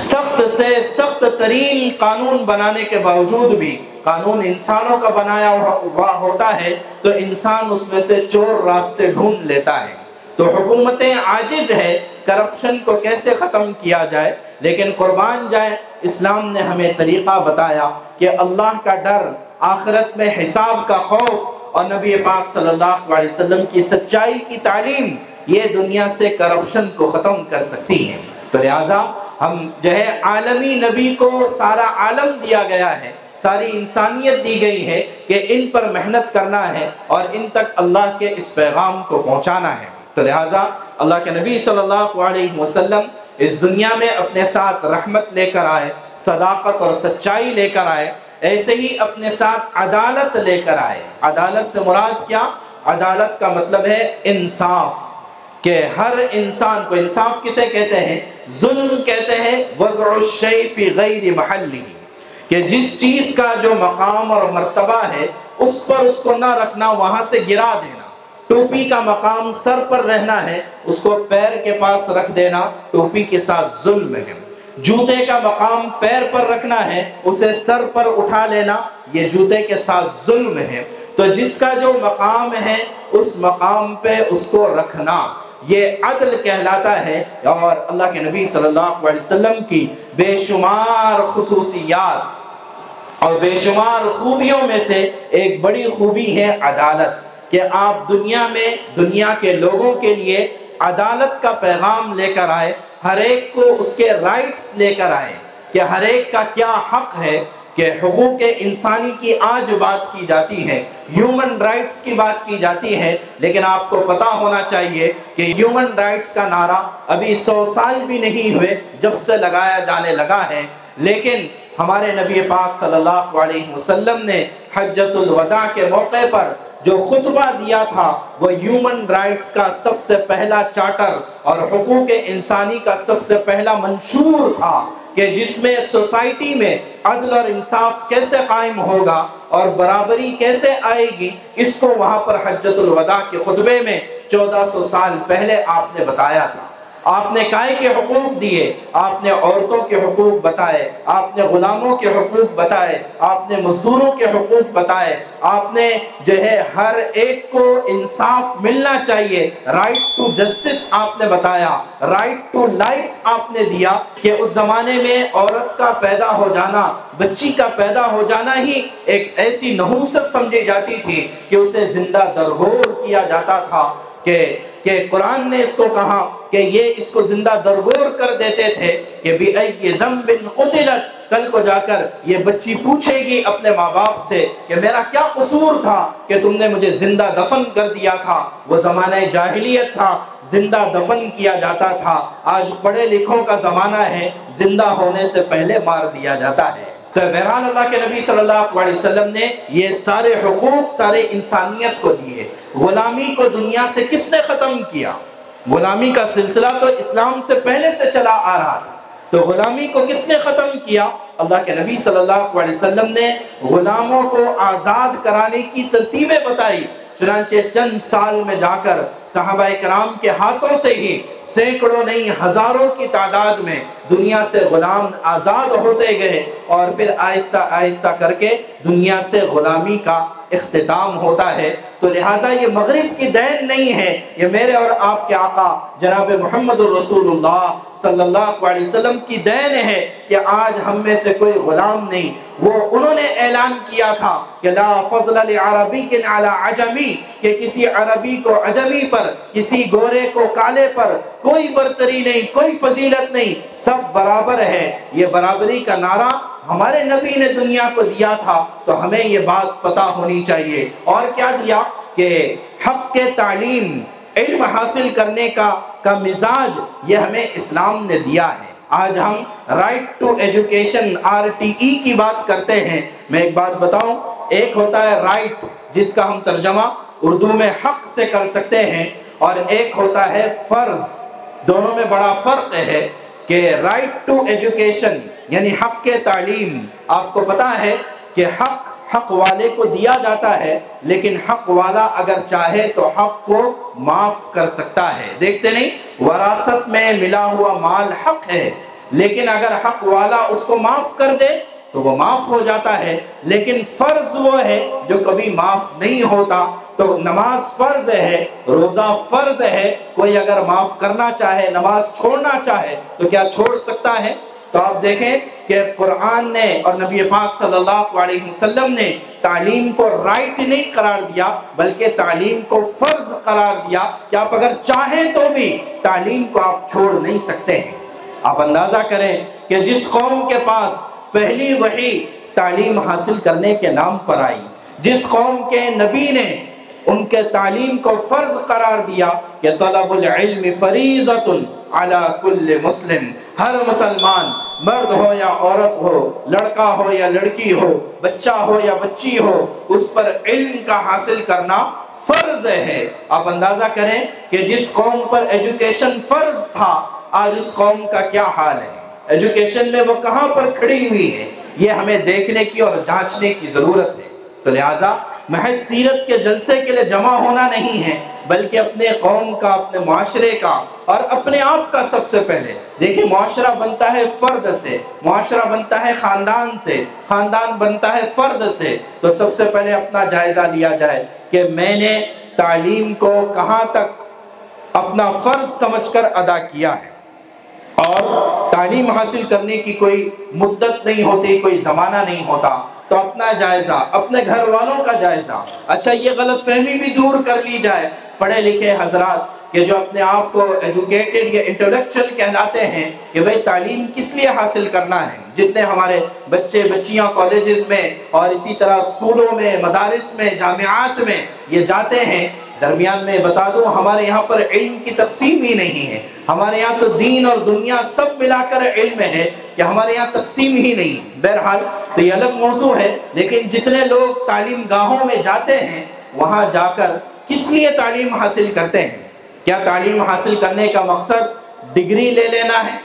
Speaker 1: سخت سے سخت ترین قانون بنانے کے باوجود بھی، قانون انسانوں کا بنایا ہوا ہوتا ہے تو انسان اس میں سے چور راستے ڈھونڈ لیتا ہے۔ تو حکومتیں عاجز ہے کرپشن کو کیسے ختم کیا جائے، لیکن قربان جائے اسلام نے ہمیں طریقہ بتایا کہ اللہ کا ڈر، آخرت میں حساب کا خوف اور نبی پاک صلی اللہ علیہ وسلم کی سچائی کی تعلیم، یہ دنیا سے کرپشن کو ختم کر سکتی ہے۔ تو لہٰذا ہم عالمی نبی کو سارا عالم دیا گیا ہے، ساری انسانیت دی گئی ہے کہ ان پر محنت کرنا ہے اور ان تک اللہ کے اس پیغام کو پہنچانا ہے۔ تو لہٰذا اللہ کے نبی صلی اللہ علیہ وسلم اس دنیا میں اپنے ساتھ رحمت لے کر آئے، صداقت اور سچائی لے کر آئے، ایسے ہی اپنے ساتھ عدالت لے کر آئے۔ عدالت سے مراد کیا؟ عدالت کا مطلب ہے انصاف، کہ ہر انسان کو، انصاف کسے کہتے ہیں؟ ظلم کہتے ہیں وضع الشیء فی غیر محلہ، کہ جس چیز کا جو مقام اور مرتبہ ہے اس پر اس کو نہ رکھنا، وہاں سے گرا دینا۔ ٹوپی کا مقام سر پر رہنا ہے، اس کو پیر کے پاس رکھ دینا ٹوپی کے ساتھ ظلم ہے۔ جوتے کا مقام پیر پر رکھنا ہے، اسے سر پر اٹھا لینا یہ جوتے کے ساتھ ظلم ہے۔ تو جس کا جو مقام ہے اس مقام پہ اس کو رکھنا یہ عدل کہلاتا ہے۔ اور اللہ کے نبی صلی اللہ علیہ وسلم کی بے شمار خصوصیات اور بے شمار خوبیوں میں سے ایک بڑی خوبی ہے عدالت، کہ آپ دنیا میں دنیا کے لوگوں کے لیے عدالت کا پیغام لے کر آئے، ہر ایک کو اس کے رائٹس لے کر آئے کہ ہر ایک کا کیا حق ہے، کہ حقوق انسانی کی آج بات کی جاتی ہے، ہیومن رائٹس کی بات کی جاتی ہے، لیکن آپ کو پتا ہونا چاہیے کہ ہیومن رائٹس کا نعرہ ابھی 100 سال بھی نہیں ہوئے جب سے لگایا جانے لگا ہے، لیکن ہمارے نبی پاک صلی اللہ علیہ وسلم نے حجۃ الوداع کے موقع پر جو خطبہ دیا تھا وہ ہیومن رائٹس کا سب سے پہلا چارٹر اور حقوق انسانی کا سب سے پہلا منشور تھا، کہ جس میں سوسائٹی میں عدل اور انصاف کیسے قائم ہوگا اور برابری کیسے آئے گی، اس کو وہاں پر حجۃ الوداع کے خطبے میں 1400 سال پہلے آپ نے بتایا تھا۔ آپ نے کائے کے حقوق دیے، آپ نے عورتوں کے حقوق بتائے، آپ نے غلاموں کے حقوق بتائے، آپ نے مزدوروں کے حقوق بتائے، آپ نے جو ہے ہر ایک کو انصاف ملنا چاہیے، رائٹ ٹو جسٹس آپ نے بتایا، رائٹ ٹو لائف آپ نے دیا، کہ اس زمانے میں عورت کا پیدا ہو جانا، بچی کا پیدا ہو جانا ہی ایک ایسی نحوست سمجھی جاتی تھی کہ اسے زندہ درگور کیا جاتا تھا، کہ قرآن نے اس کو کہا کہ یہ اس کو زندہ درگور کر دیتے تھے کہ بِأَيِّ ذَنبٍ قُتِلَتْ، کل کو جا کر یہ بچی پوچھے گی اپنے ماں باپ سے کہ میرا کیا قصور تھا کہ تم نے مجھے زندہ دفن کر دیا تھا۔ وہ زمانہ جاہلیت تھا، زندہ دفن کیا جاتا تھا، آج پڑھے لکھوں کا زمانہ ہے، زندہ ہونے سے پہلے مار دیا جاتا ہے۔ تو بہرحال اللہ کے نبی صلی اللہ علیہ وسلم نے یہ سارے حقوق سارے انسانیت کو دیے۔ غلامی کو دنیا سے کس نے ختم کیا؟ غلامی کا سلسلہ تو اسلام سے پہلے سے چلا آ رہا تھا، تو غلامی کو کس نے ختم کیا؟ اللہ کے نبی صلی اللہ علیہ وسلم نے غلاموں کو آزاد کرانے کی ترتیبیں بتائی۔ چنانچہ چند سال میں جا کر صحابہ کرام کے ہاتھوں سے ہی سینکڑوں نہیں ہزاروں کی تعداد میں دنیا سے غلام آزاد ہوتے گئے، اور پھر آہستہ آہستہ کر کے دنیا سے غلامی کا اختتام ہوتا ہے۔ تو لہٰذا یہ مغرب کی دین نہیں ہے، یہ میرے اور آپ کے آقا جناب محمد رسول اللہ صلی اللہ علیہ وسلم کی دین ہے کہ آج ہم میں سے کوئی غلام نہیں۔ وہ انہوں نے اعلان کیا تھا کہ لا فضل لعربی علی عجمی، کہ کسی عربی کو عجمی پر، کسی گورے کو کالے پر کوئی برتری نہیں، کوئی فضیلت نہیں، سب برابر ہے۔ یہ برابری کا نعرہ ہمارے نبی نے دنیا کو دیا تھا، تو ہمیں یہ بات پتہ ہونی چاہیے۔ اور کیا دیا کہ حق کے تعلیم، علم حاصل کرنے کا مزاج یہ ہمیں اسلام نے دیا ہے۔ آج ہم رائٹ ٹو ایجوکیشن RTE کی بات کرتے ہیں۔ میں ایک بات بتاؤں، ایک ہوتا ہے رائٹ جس کا ہم ترجمہ اردو میں حق سے کر سکتے ہیں، اور ایک ہوتا ہے فرض۔ دونوں میں بڑا فرق ہے کہ رائٹ ٹو ایجوکیشن یعنی حق کے تعلیم، آپ کو پتا ہے کہ حق والے کو دیا جاتا ہے، لیکن حق والا اگر چاہے تو حق کو معاف کر سکتا ہے۔ دیکھتے نہیں وراثت میں ملا ہوا مال حق ہے، لیکن اگر حق والا اس کو معاف کر دے تو وہ معاف ہو جاتا ہے، لیکن فرض وہ ہے جو کبھی معاف نہیں ہوتا۔ تو نماز فرض ہے، روزہ فرض ہے، کوئی اگر معاف کرنا چاہے، نماز چھوڑنا چاہے تو کیا چھوڑ سکتا ہے؟ تو آپ دیکھیں کہ قرآن نے اور نبی پاک صلی اللہ علیہ وسلم نے تعلیم کو رائٹ نہیں قرار دیا، بلکہ تعلیم کو فرض قرار دیا کہ آپ اگر چاہیں تو بھی تعلیم کو آپ چھوڑ نہیں سکتے ہیں۔ آپ اندازہ کریں کہ جس قوم کے پاس پہلی وحی تعلیم حاصل کرنے کے نام پر آئی، جس قوم کے نبی نے ان کے تعلیم کو فرض قرار دیا کہ طلب العلم فریضۃ علی کل مسلم، ہر مسلمان مرد ہو یا عورت ہو، لڑکا ہو یا لڑکی ہو، بچہ ہو یا بچی ہو، اس پر علم کا حاصل کرنا فرض ہے۔ آپ اندازہ کریں کہ جس قوم پر ایجوکیشن فرض تھا، آج اس قوم کا کیا حال ہے۔ ایجوکیشن میں وہ کہاں پر کھڑی ہوئی ہے؟ یہ ہمیں دیکھنے کی اور جانچنے کی ضرورت ہے۔ تو لہٰذا محض سیرت کے جلسے کے لیے جمع ہونا نہیں ہے، بلکہ اپنے قوم کا، اپنے معاشرے کا اور اپنے آپ کا سب سے پہلے دیکھیں، معاشرہ بنتا ہے فرد سے، معاشرہ بنتا ہے خاندان سے، خاندان بنتا ہے فرد سے۔ تو سب سے پہلے اپنا جائزہ لیا جائے کہ میں نے تعلیم کو کہاں تک اپنا فرض سمجھ کر ادا کیا ہے۔ اور تعلیم حاصل کرنے کی کوئی مدت نہیں ہوتی، کوئی زمانہ نہیں ہوتا، تو اپنا جائزہ، اپنے گھر والوں کا جائزہ۔ اچھا، یہ غلط فہمی بھی دور کر لی جائے، پڑھے لکھے حضرات کہ جو اپنے آپ کو ایجوکیٹڈ یا انٹلیکچوئل کہلاتے ہیں کہ بھئی تعلیم کس لیے حاصل کرنا ہے۔ جتنے ہمارے بچے بچیاں کالجز میں اور اسی طرح اسکولوں میں، مدارس میں، جامعات میں یہ جاتے ہیں، درمیان میں بتا دوں ہمارے یہاں پر علم کی تقسیم ہی نہیں ہے۔ ہمارے یہاں تو دین اور دنیا سب ملا کر علم ہے کہ ہمارے یہاں تقسیم ہی نہیں ہے۔ بہرحال تو یہ الگ موضوع ہے، لیکن جتنے لوگ تعلیم گاہوں میں جاتے ہیں وہاں جا کر کس لیے تعلیم حاصل کرتے ہیں؟ کیا تعلیم حاصل کرنے کا مقصد ڈگری لے لینا ہے؟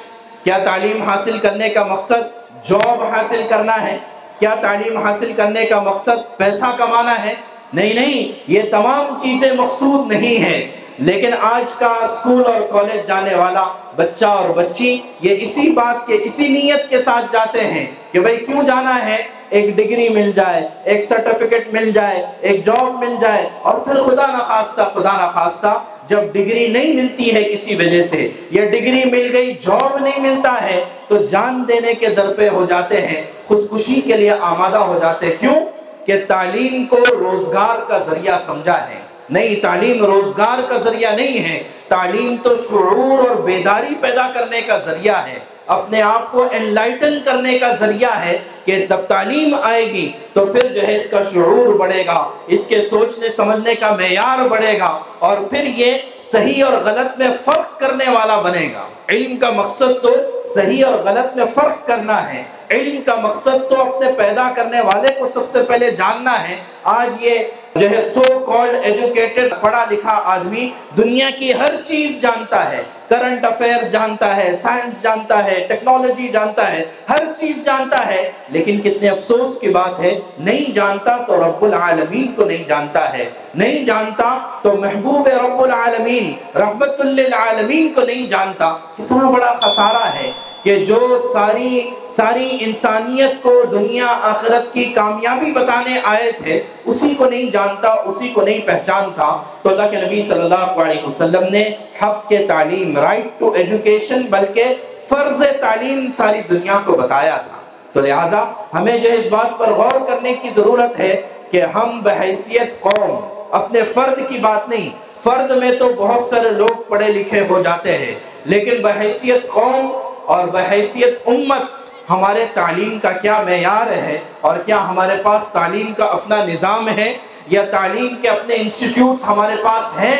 Speaker 1: کیا تعلیم حاصل کرنے کا مقصد جاب حاصل کرنا ہے؟ کیا تعلیم حاصل کرنے کا مقصد پیسہ کمانا ہے؟ نہیں، یہ تمام چیزیں مقصود نہیں ہیں۔ لیکن آج کا اسکول اور کالج جانے والا بچہ اور بچی یہ اسی بات کے، اسی نیت کے ساتھ جاتے ہیں کہ بھئی کیوں جانا ہے؟ ایک ڈگری مل جائے، ایک سرٹیفکیٹ مل جائے، ایک جاب مل جائے، اور پھر خدا نخواستہ جب ڈگری نہیں ملتی ہے کسی وجہ سے، یا ڈگری مل گئی جاب نہیں ملتا ہے، تو جان دینے کے در پہ ہو جاتے ہیں، خودکشی کے لیے آمادہ ہو جاتے ہیں۔ کیوں؟ کہ تعلیم کو روزگار کا ذریعہ سمجھا ہے۔ نہیں، تعلیم روزگار کا ذریعہ نہیں ہے، تعلیم تو شعور اور بیداری پیدا کرنے کا ذریعہ ہے، اپنے آپ کو انلائٹن کرنے کا ذریعہ ہے کہ جب تعلیم آئے گی تو پھر جو ہے اس کا شعور بڑھے گا، اس کے سوچنے سمجھنے کا معیار بڑھے گا، اور پھر یہ صحیح اور غلط میں فرق کرنے والا بنے گا۔ علم کا مقصد تو صحیح اور غلط میں فرق کرنا ہے، علم کا مقصد تو اپنے پیدا کرنے والے کو سب سے پہلے جاننا ہے۔ آج یہ جو ہے سو کالڈ ایجوکیٹڈ پڑھا لکھا آدمی دنیا کی ہر چیز جانتا ہے، کرنٹ افیئرز جانتا ہے، سائنس جانتا ہے، ٹیکنالوجی جانتا ہے، ہر چیز جانتا ہے، لیکن کتنے افسوس کی بات ہے، نہیں جانتا تو رب العالمین کو نہیں جانتا ہے، نہیں جانتا تو محبوب رب العالمین رحمت للعالمین کو نہیں جانتا۔ کتنا بڑا خسارہ ہے کہ جو ساری انسانیت کو دنیا آخرت کی کامیابی بتانے آئے تھے اسی کو نہیں جانتا، اسی کو نہیں پہچانتا۔ تو اللہ کے نبی صلی اللہ علیہ وسلم نے حق کے تعلیم، رائٹ ٹو ایجوکیشن، بلکہ فرض تعلیم ساری دنیا کو بتایا تھا۔ تو لہٰذا ہمیں جو اس بات پر غور کرنے کی ضرورت ہے کہ ہم بحیثیت قوم، اپنے فرد کی بات نہیں، فرد میں تو بہت سارے لوگ پڑھے لکھے ہو جاتے ہیں، لیکن بحیثیت قوم اور بحیثیت امت ہمارے تعلیم کا کیا معیار ہے، اور کیا ہمارے پاس تعلیم کا اپنا نظام ہے، یا تعلیم کے اپنے انسٹیٹیوٹس ہمارے پاس ہیں؟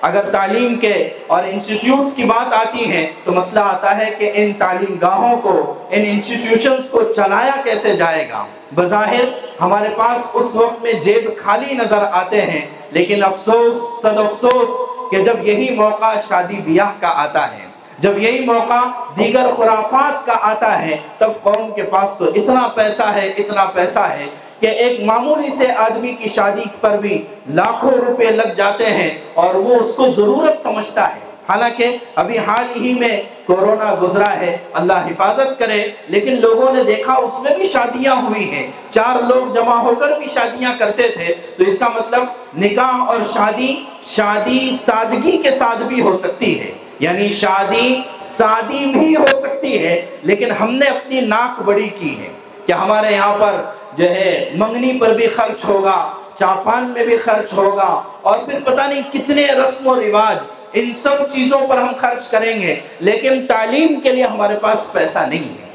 Speaker 1: اگر تعلیم کے اور انسٹیٹیوٹس کی بات آتی ہے تو مسئلہ آتا ہے کہ ان تعلیم گاہوں کو، ان انسٹیٹیوشنز کو چلایا کیسے جائے گا؟ بظاہر ہمارے پاس اس وقت میں جیب خالی نظر آتے ہیں، لیکن افسوس، صد افسوس کہ جب یہی موقع شادی بیاہ کا آتا ہے، جب یہی موقع دیگر خرافات کا آتا ہے، تب قوم کے پاس تو اتنا پیسہ ہے کہ ایک معمولی سے آدمی کی شادی پر بھی لاکھوں روپے لگ جاتے ہیں، اور وہ اس کو ضرورت سمجھتا ہے۔ حالانکہ ابھی حال ہی میں کورونا گزرا ہے، اللہ حفاظت کرے، لیکن لوگوں نے دیکھا اس میں بھی شادیاں ہوئی ہیں، 4 لوگ جمع ہو کر بھی شادیاں کرتے تھے۔ تو اس کا مطلب نکاح اور شادی سادگی کے ساتھ بھی ہو سکتی ہے، یعنی شادی سادی بھی ہو سکتی ہے، لیکن ہم نے اپنی ناک بڑی کی ہے کہ ہمارے یہاں پر جو ہے منگنی پر بھی خرچ ہوگا، چاپان میں بھی خرچ ہوگا، اور پھر پتہ نہیں کتنے رسم و رواج، ان سب چیزوں پر ہم خرچ کریں گے، لیکن تعلیم کے لیے ہمارے پاس پیسہ نہیں ہے۔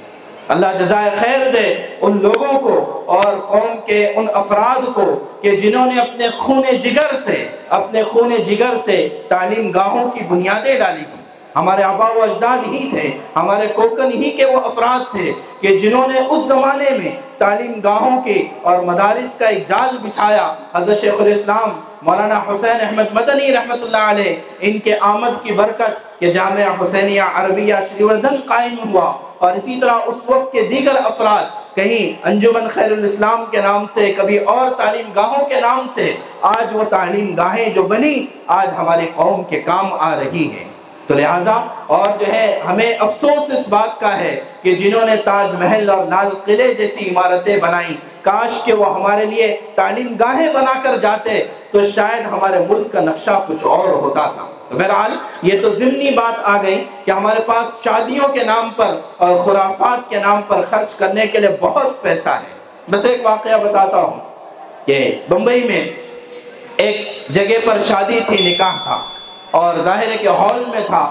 Speaker 1: اللہ جزائے خیر دے ان لوگوں کو اور قوم کے ان افراد کو کہ جنہوں نے اپنے خون جگر سے تعلیم گاہوں کی بنیادیں ڈالی تھی۔ ہمارے آبا و اجداد ہی تھے، ہمارے کوکن ہی کے وہ افراد تھے کہ جنہوں نے اس زمانے میں تعلیم گاہوں کے اور مدارس کا ایک جال بچھایا۔ حضرت شیخ الاسلام مولانا حسین احمد مدنی رحمت اللہ علیہ، ان کے آمد کی برکت کہ جامعہ حسینیہ عربیہ شری وردھن قائم ہوا، اور اسی طرح اس وقت کے دیگر افراد کہیں انجمن خیر الاسلام کے نام سے، کبھی اور تعلیم گاہوں کے نام سے، آج وہ تعلیم گاہیں جو بنی آج ہماری قوم کے کام آ رہی ہیں۔ تو لہٰذا اور جو ہے ہمیں افسوس اس بات کا ہے کہ جنہوں نے تاج محل اور لال قلعے جیسی عمارتیں بنائیں، کاش کہ وہ ہمارے لیے تعلیم گاہیں بنا کر جاتے تو شاید ہمارے ملک کا نقشہ کچھ اور ہوتا تھا۔ تو بہرحال یہ تو ضمنی بات آ گئی کہ ہمارے پاس شادیوں کے نام پر اور خرافات کے نام پر خرچ کرنے کے لیے بہت پیسہ ہے۔ بس ایک واقعہ بتاتا ہوں کہ بمبئی میں ایک جگہ پر شادی تھی، نکاح تھا، اور ظاہر ہے کہ ہال میں تھا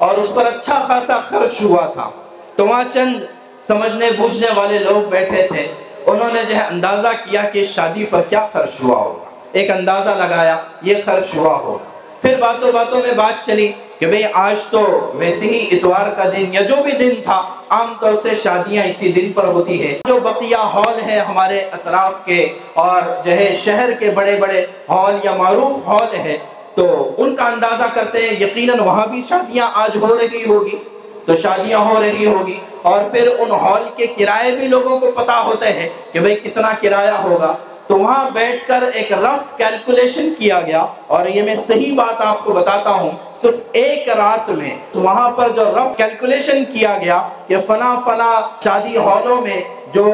Speaker 1: اور اس پر اچھا خاصا خرچ ہوا تھا۔ تو وہاں چند سمجھنے بوجھنے والے لوگ بیٹھے تھے، انہوں نے جو ہے اندازہ کیا کہ شادی پر کیا خرچ ہوا ہوگا، ایک اندازہ لگایا یہ خرچ ہوا ہوگا۔ پھر باتوں باتوں میں بات چلی کہ بھئی آج تو ویسے ہی اتوار کا دن یا جو بھی دن تھا، عام طور سے شادیاں اسی دن پر ہوتی ہے، جو بقیہ ہال ہے ہمارے اطراف کے اور جو ہے شہر کے بڑے بڑے ہال یا معروف ہال ہے، تو ان کا اندازہ کرتے ہیں یقیناً وہاں بھی شادیاں آج ہو رہی ہوگی، تو شادیاں ہو رہی ہوگی، اور پھر ان ہال کے کرائے بھی لوگوں کو پتا ہوتے ہیں کہ بھئی کتنا کرایہ ہوگا۔ تو وہاں بیٹھ کر ایک رف کیلکولیشن کیا گیا، اور یہ میں صحیح بات آپ کو بتاتا ہوں، صرف ایک رات میں وہاں پر جو رف کیلکولیشن کیا گیا کہ فلاں فلاں شادی ہالوں میں جو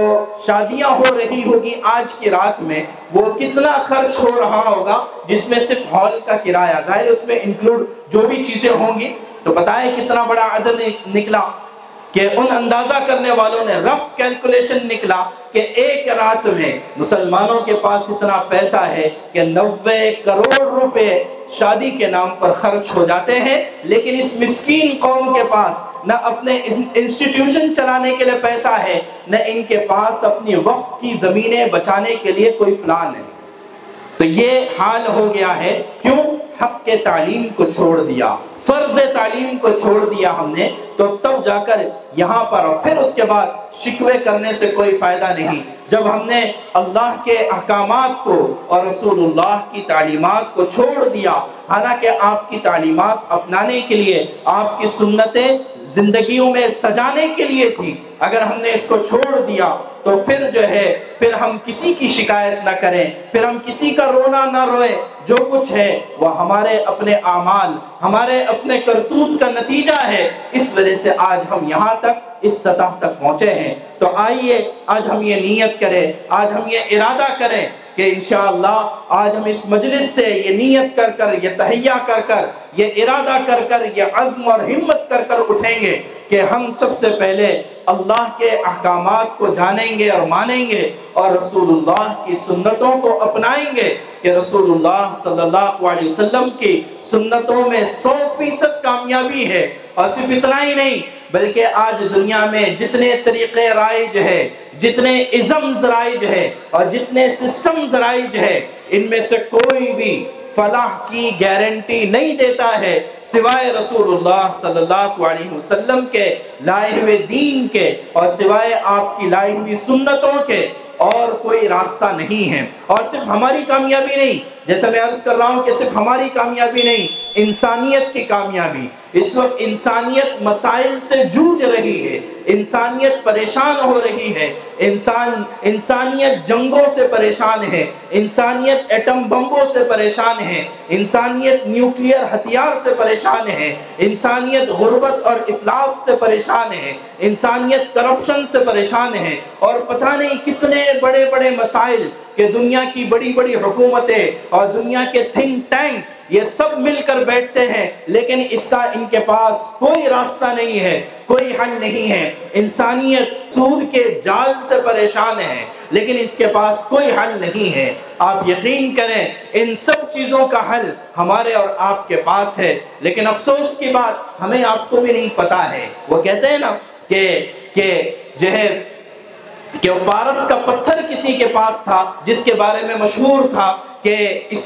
Speaker 1: شادیاں ہو رہی ہوگی آج کی رات میں وہ کتنا خرچ ہو رہا ہوگا، جس میں صرف ہال کا کرایہ، ظاہر اس میں انکلوڈ جو بھی چیزیں ہوں گی، تو بتائیں کتنا بڑا عدد نکلا کہ ان اندازہ کرنے والوں نے رف کیلکولیشن نکلا کہ ایک رات میں مسلمانوں کے پاس اتنا پیسہ ہے کہ 90 کروڑ روپے شادی کے نام پر خرچ ہو جاتے ہیں، لیکن اس مسکین قوم کے پاس نہ اپنے انسٹیٹیوشن چلانے کے لیے پیسہ ہے، نہ ان کے پاس اپنی وقف کی زمینیں بچانے کے لیے کوئی پلان ہے۔ تو یہ حال ہو گیا ہے، کیوں؟ حق کے تعلیم کو چھوڑ دیا، فرض تعلیم کو چھوڑ دیا ہم نے، تو تب جا کر یہاں پر، اور پھر اس کے بعد شکوے کرنے سے کوئی فائدہ نہیں۔ جب ہم نے اللہ کے احکامات کو اور رسول اللہ کی تعلیمات کو چھوڑ دیا، حالانکہ آپ کی تعلیمات اپنانے کے لیے، آپ کی سنتیں زندگیوں میں سجانے کے لیے تھی، اگر ہم نے اس کو چھوڑ دیا تو پھر جو ہے پھر ہم کسی کی شکایت نہ کریں، پھر ہم کسی کا رونا نہ روئیں، جو کچھ ہے وہ ہمارے اپنے اعمال، ہمارے اپنے کرتوت کا نتیجہ ہے، اس وجہ سے آج ہم یہاں تک اس سطح تک پہنچے ہیں۔ تو آئیے آج ہم یہ نیت کریں، آج ہم یہ ارادہ کریں کہ انشاءاللہ آج ہم اس مجلس سے یہ نیت کر کر، یہ تہیہ کر کر، یہ ارادہ کر کر، یہ عزم اور ہمت کر کر اٹھیں گے کہ ہم سب سے پہلے اللہ کے احکامات کو جانیں گے اور مانیں گے، اور رسول اللہ کی سنتوں کو اپنائیں گے کہ رسول اللہ صلی اللہ علیہ وسلم کی سنتوں میں 100% کامیابی ہے۔ اور صرف اتنا ہی نہیں بلکہ آج دنیا میں جتنے طریقے رائج ہے، جتنے ازمز رائج ہے اور جتنے سسٹمز رائج ہے، ان میں سے کوئی بھی فلاح کی گارنٹی نہیں دیتا ہے سوائے رسول اللہ صلی اللہ علیہ وسلم کے لائے ہوئے دین کے، اور سوائے آپ کی لائی ہوئی سنتوں کے اور کوئی راستہ نہیں ہے۔ اور صرف ہماری کامیابی نہیں، جیسا میں عرض کر رہا ہوں کہ صرف ہماری کامیابی نہیں، انسانیت کی کامیابی۔ اس وقت انسانیت مسائل سے جوجھ رہی ہے، انسانیت پریشان ہو رہی ہے، انسانیت جنگوں سے پریشان ہے، انسانیت ایٹم بمبوں سے پریشان ہے، انسانیت نیوکلیئر ہتھیار سے پریشان ہے، انسانیت غربت اور افلاس سے پریشان ہے، انسانیت کرپشن سے پریشان ہے، اور پتہ نہیں کتنے بڑے بڑے مسائل کہ دنیا کی بڑی بڑی حکومتیں اور دنیا کے تھنک ٹینک یہ سب مل کر بیٹھتے ہیں، لیکن اس کا ان کے پاس کوئی راستہ نہیں ہے، کوئی حل نہیں ہے۔ انسانیت سود کے جال سے پریشان ہے، لیکن اس کے پاس کوئی حل نہیں ہے۔ آپ یقین کریں ان سب چیزوں کا حل ہمارے اور آپ کے پاس ہے، لیکن افسوس کی بات ہمیں آپ کو بھی نہیں پتا ہے۔ وہ کہتے ہیں نا کہ جو ہے کہ وہ پارس کا پتھر کسی کے پاس تھا جس کے بارے میں مشہور تھا کہ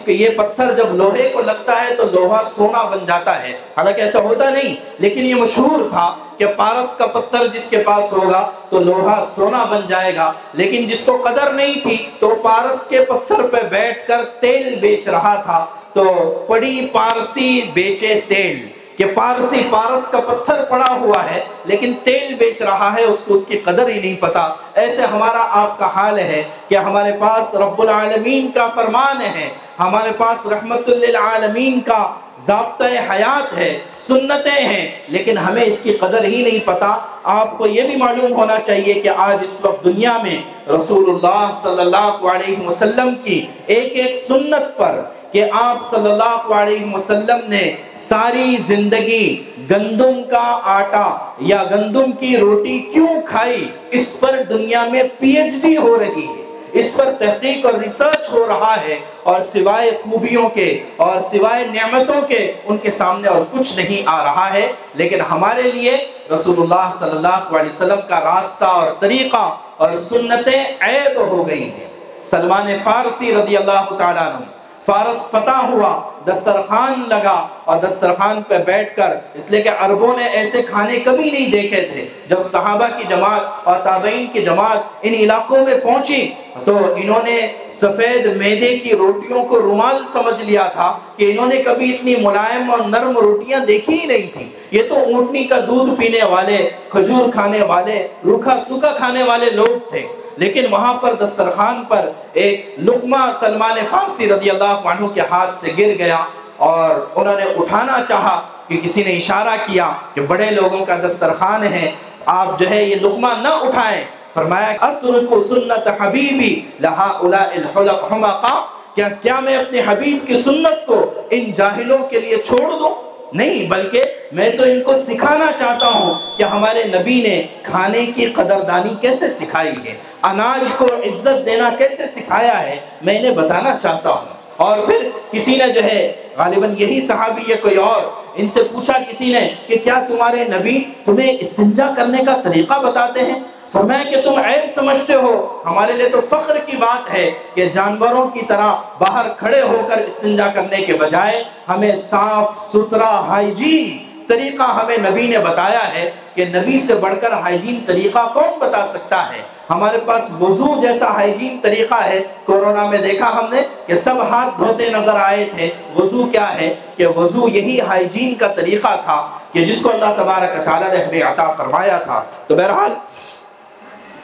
Speaker 1: یہ پتھر جب لوہے کو لگتا ہے تو لوہا سونا بن جاتا ہے، حالانکہ ایسا ہوتا نہیں، لیکن یہ مشہور تھا کہ پارس کا پتھر جس کے پاس ہوگا تو لوہا سونا بن جائے گا۔ لیکن جس کو قدر نہیں تھی تو پارس کے پتھر پہ بیٹھ کر تیل بیچ رہا تھا، تو پڑی پارسی بیچے تیل، کہ پارس کا پتھر پڑا ہوا ہے لیکن تیل بیچ رہا ہے، اس کو اس کی قدر ہی نہیں پتا۔ ایسے ہمارا آپ کا حال ہے کہ ہمارے پاس رب العالمین کا فرمان ہے، ہمارے پاس رحمت للعالمین کا ضابطۂ حیات ہے، سنتیں ہیں، لیکن ہمیں اس کی قدر ہی نہیں پتا۔ آپ کو یہ بھی معلوم ہونا چاہیے کہ آج اس وقت دنیا میں رسول اللہ صلی اللہ علیہ وسلم کی ایک ایک سنت پر، کہ آپ صلی اللہ علیہ وسلم نے ساری زندگی گندم کا آٹا یا گندم کی روٹی کیوں کھائی، اس پر دنیا میں پی ایچ ڈی ہو رہی ہے، اس پر تحقیق اور ریسرچ ہو رہا ہے، اور سوائے خوبیوں کے اور سوائے نعمتوں کے ان کے سامنے اور کچھ نہیں آ رہا ہے۔ لیکن ہمارے لیے رسول اللہ صلی اللہ علیہ وسلم کا راستہ اور طریقہ اور سنتیں عیب ہو گئی ہیں۔ سلمان فارسی رضی اللہ تعالیٰ عنہ، فارس فتح ہوا، دسترخوان لگا، اور دسترخوان پہ بیٹھ کر، اس لیے کہ عربوں نے ایسے کھانے کبھی نہیں دیکھے تھے، جب صحابہ کی جماعت اور تابعین کی جماعت ان علاقوں میں پہنچی تو انہوں نے سفید میدے کی روٹیوں کو رومال سمجھ لیا تھا کہ انہوں نے کبھی اتنی ملائم اور نرم روٹیاں دیکھی ہی نہیں تھیں، یہ تو اونٹنی کا دودھ پینے والے، کھجور کھانے والے، روکھا سوکھا کھانے والے لوگ تھے۔ لیکن وہاں پر دسترخوان پر ایک لقمہ سلمان فارسی رضی اللہ عنہ کے ہاتھ سے گر گیا، اور انہوں نے اٹھانا چاہا کہ کسی نے اشارہ کیا کہ بڑے لوگوں کا دسترخوان ہے، آپ جو ہے یہ لقمہ نہ اٹھائیں۔ فرمایا اترک سنت حبیبی لہؤلاء الحمقاء، کیا میں اپنے حبیب کی سنت کو ان جاہلوں کے لیے چھوڑ دوں؟ نہیں، بلکہ میں تو ان کو سکھانا چاہتا ہوں کہ ہمارے نبی نے کھانے کی قدردانی کیسے سکھائی ہے، اناج کو عزت دینا کیسے سکھایا ہے، میں انہیں بتانا چاہتا ہوں۔ اور پھر کسی نے جو ہے، غالباً یہی صحابی یا کوئی اور، ان سے پوچھا کسی نے کہ کیا تمہارے نبی تمہیں استنجا کرنے کا طریقہ بتاتے ہیں؟ فرمایا کہ تم عیب سمجھتے ہو، ہمارے لیے تو فخر کی بات ہے کہ جانوروں کی طرح باہر کھڑے ہو کر استنجا کرنے کے بجائے ہمیں صاف ستھرا ہائیجین طریقہ ہمیں نبی نے بتایا ہے، کہ نبی سے بڑھ کر ہائیجین طریقہ کون بتا سکتا ہے؟ ہمارے پاس وضو جیسا ہائیجین طریقہ ہے۔ کورونا میں دیکھا ہم نے کہ سب ہاتھ دھوتے نظر آئے تھے۔ وضو کیا ہے؟ کہ وضو یہی ہائیجین کا طریقہ تھا کہ جس کو اللہ تبارک و تعالیٰ نے ہمیں عطا فرمایا تھا۔ تو بہرحال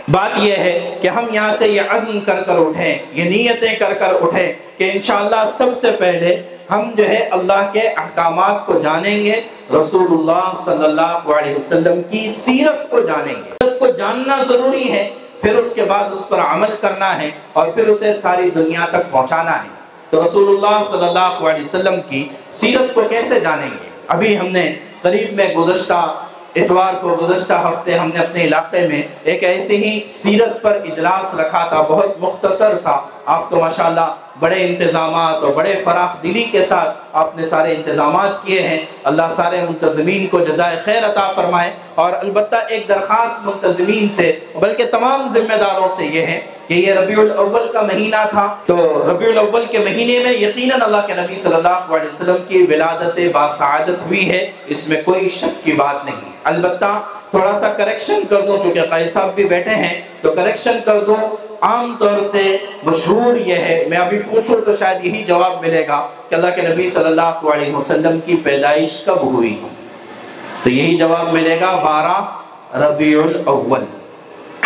Speaker 1: بات یہ ہے کہ ہم یہاں سے یہ عزم کر کر اٹھیں، یہ نیتیں کر کر اٹھیں کہ انشاءاللہ سب سے پہلے ہم جو ہے اللہ کے احکامات کو جانیں گے، رسول اللہ صلی اللہ علیہ وسلم کی سیرت کو جانیں گے۔ سیرت کو جاننا ضروری ہے، پھر اس کے بعد اس پر عمل کرنا ہے، اور پھر اسے ساری دنیا تک پہنچانا ہے۔ تو رسول اللہ صلی اللہ علیہ وسلم کی سیرت کو کیسے جانیں گے؟ ابھی ہم نے قریب میں گزشتہ اتوار کو، گزشتہ ہفتے ہم نے اپنے علاقے میں ایک ایسی ہی سیرت پر اجلاس رکھا تھا، بہت مختصر سا۔ آپ تو ماشاءاللہ بڑے انتظامات اور بڑے فراخ دلی کے ساتھ آپ نے سارے انتظامات کیے ہیں، اللہ سارے منتظمین کو جزائے خیر عطا فرمائے۔ اور البتہ ایک درخواست منتظمین سے، بلکہ تمام ذمہ داروں سے یہ ہے کہ یہ ربیع الاول کا مہینہ تھا، تو ربیع الاول کے مہینے میں یقیناً اللہ کے نبی صلی اللہ علیہ وسلم کی ولادت باسعادت ہوئی ہے، اس میں کوئی شک کی بات نہیں۔ البتہ تھوڑا سا کریکشن کر دوں، چونکہ قاری صاحب بھی بیٹھے ہیں تو کریکشن کر دوں۔ عام طور سے مشہور یہ ہے، میں ابھی پوچھوں تو شاید یہی جواب ملے گا کہ اللہ کے نبی صلی اللہ علیہ وسلم کی پیدائش کب ہوئی، تو یہی جواب ملے گا 12 ربیع الاول۔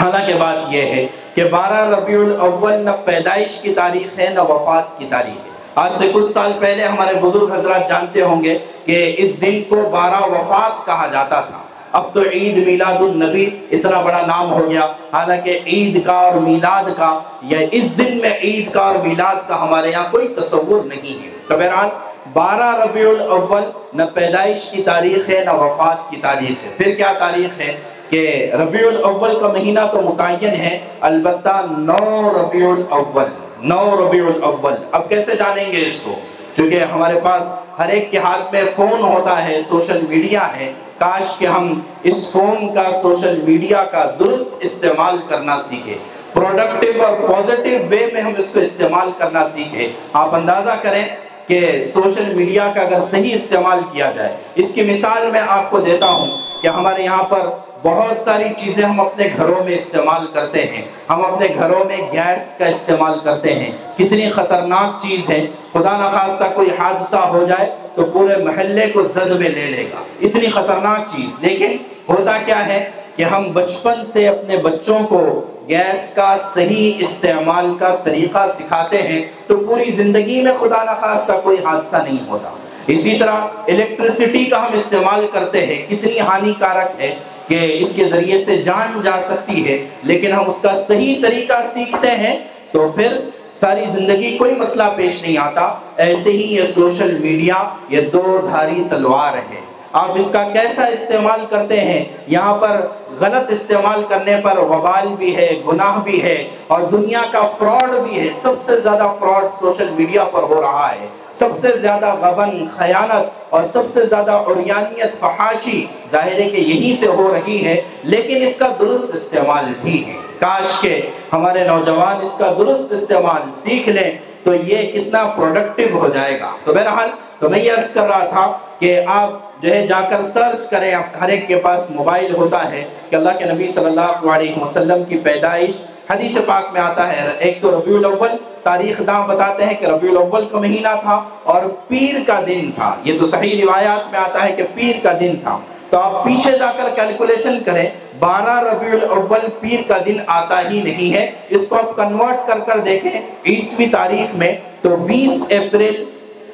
Speaker 1: حالانکہ بات یہ ہے کہ 12 ربیع الاول نہ پیدائش کی تاریخ ہے نہ وفات کی تاریخ ہے۔ آج سے کچھ سال پہلے ہمارے بزرگ حضرات جانتے ہوں گے کہ اس دن کو 12 وفات کہا جاتا تھا۔ اب تو عید میلاد النبی اتنا بڑا نام ہو گیا، حالانکہ عید کا اور میلاد کا، یا اس دن میں عید کا اور میلاد کا ہمارے یہاں کوئی تصور نہیں ہے۔ تو بہرحال 12 ربیع الاول نہ پیدائش کی تاریخ ہے نہ وفات کی تاریخ ہے۔ پھر کیا تاریخ ہے کہ ربیع الاول کا مہینہ تو متعین ہے، البتہ 9 ربیع الاول 9 ربیع الاول۔ اب کیسے جانیں گے اس کو؟ چونکہ ہمارے پاس ہر ایک کے ہاتھ میں فون ہوتا ہے، سوشل میڈیا ہے، کاش کہ ہم اس فون کا، سوشل میڈیا کا درست استعمال کرنا سیکھیں، پروڈکٹیو اور پوزیٹیو وے میں ہم اس کو استعمال کرنا سیکھیں۔ آپ اندازہ کریں کہ سوشل میڈیا کا اگر صحیح استعمال کیا جائے، اس کی مثال میں آپ کو دیتا ہوں کہ ہمارے یہاں پر بہت ساری چیزیں ہم اپنے گھروں میں استعمال کرتے ہیں، ہم اپنے گھروں میں گیس کا استعمال کرتے ہیں، کتنی خطرناک چیز ہے، خدا نخواستہ کوئی حادثہ ہو جائے تو پورے محلے کو زد میں لے لے گا، اتنی خطرناک چیز۔ لیکن ہوتا کیا ہے کہ ہم بچپن سے اپنے بچوں کو گیس کا صحیح استعمال کا طریقہ سکھاتے ہیں تو پوری زندگی میں خدا نخواستہ کوئی حادثہ نہیں ہوتا۔ اسی طرح الیکٹریسٹی کا ہم استعمال کرتے ہیں، کتنی ہانی کارک ہے کہ اس کے ذریعے سے جان جا سکتی ہے، لیکن ہم اس کا صحیح طریقہ سیکھتے ہیں تو پھر ساری زندگی کوئی مسئلہ پیش نہیں آتا۔ ایسے ہی یہ سوشل میڈیا یہ دو دھاری تلوار ہے، آپ اس کا کیسا استعمال کرتے ہیں، یہاں پر غلط استعمال کرنے پر وبال بھی ہے، گناہ بھی ہے، اور دنیا کا فراڈ بھی ہے۔ سب سے زیادہ فراڈ سوشل میڈیا پر ہو رہا ہے، سب سے زیادہ غبن، خیانت اور سب سے زیادہ عریانیت، فحاشی ظاہر ہے کہ یہی سے ہو رہی ہے، لیکن اس کا درست استعمال بھی ہے۔ کاش کہ ہمارے نوجوان اس کا درست استعمال سیکھ لیں تو یہ کتنا پروڈکٹیو ہو جائے گا۔ تو بہرحال تو میں یہ عرض کر رہا تھا کہ آپ جو ہے جا کر سرچ کریں، ہر ایک کے پاس موبائل ہوتا ہے، کہ اللہ کے نبی صلی اللہ علیہ وسلم کی پیدائش حدیث پاک میں آتا ہے، ایک تو ربیع الاول، تاریخ داں بتاتے ہیں کہ ربیع الاول کا مہینہ تھا اور پیر کا دن تھا، یہ تو صحیح روایات میں آتا ہے کہ پیر کا دن تھا۔ تو آپ پیچھے جا کر کیلکولیشن کریں، 12 ربیع الاول پیر کا دن آتا ہی نہیں ہے، اس کو آپ کنورٹ کر کر دیکھیں عیسوی تاریخ میں تو 20 اپریل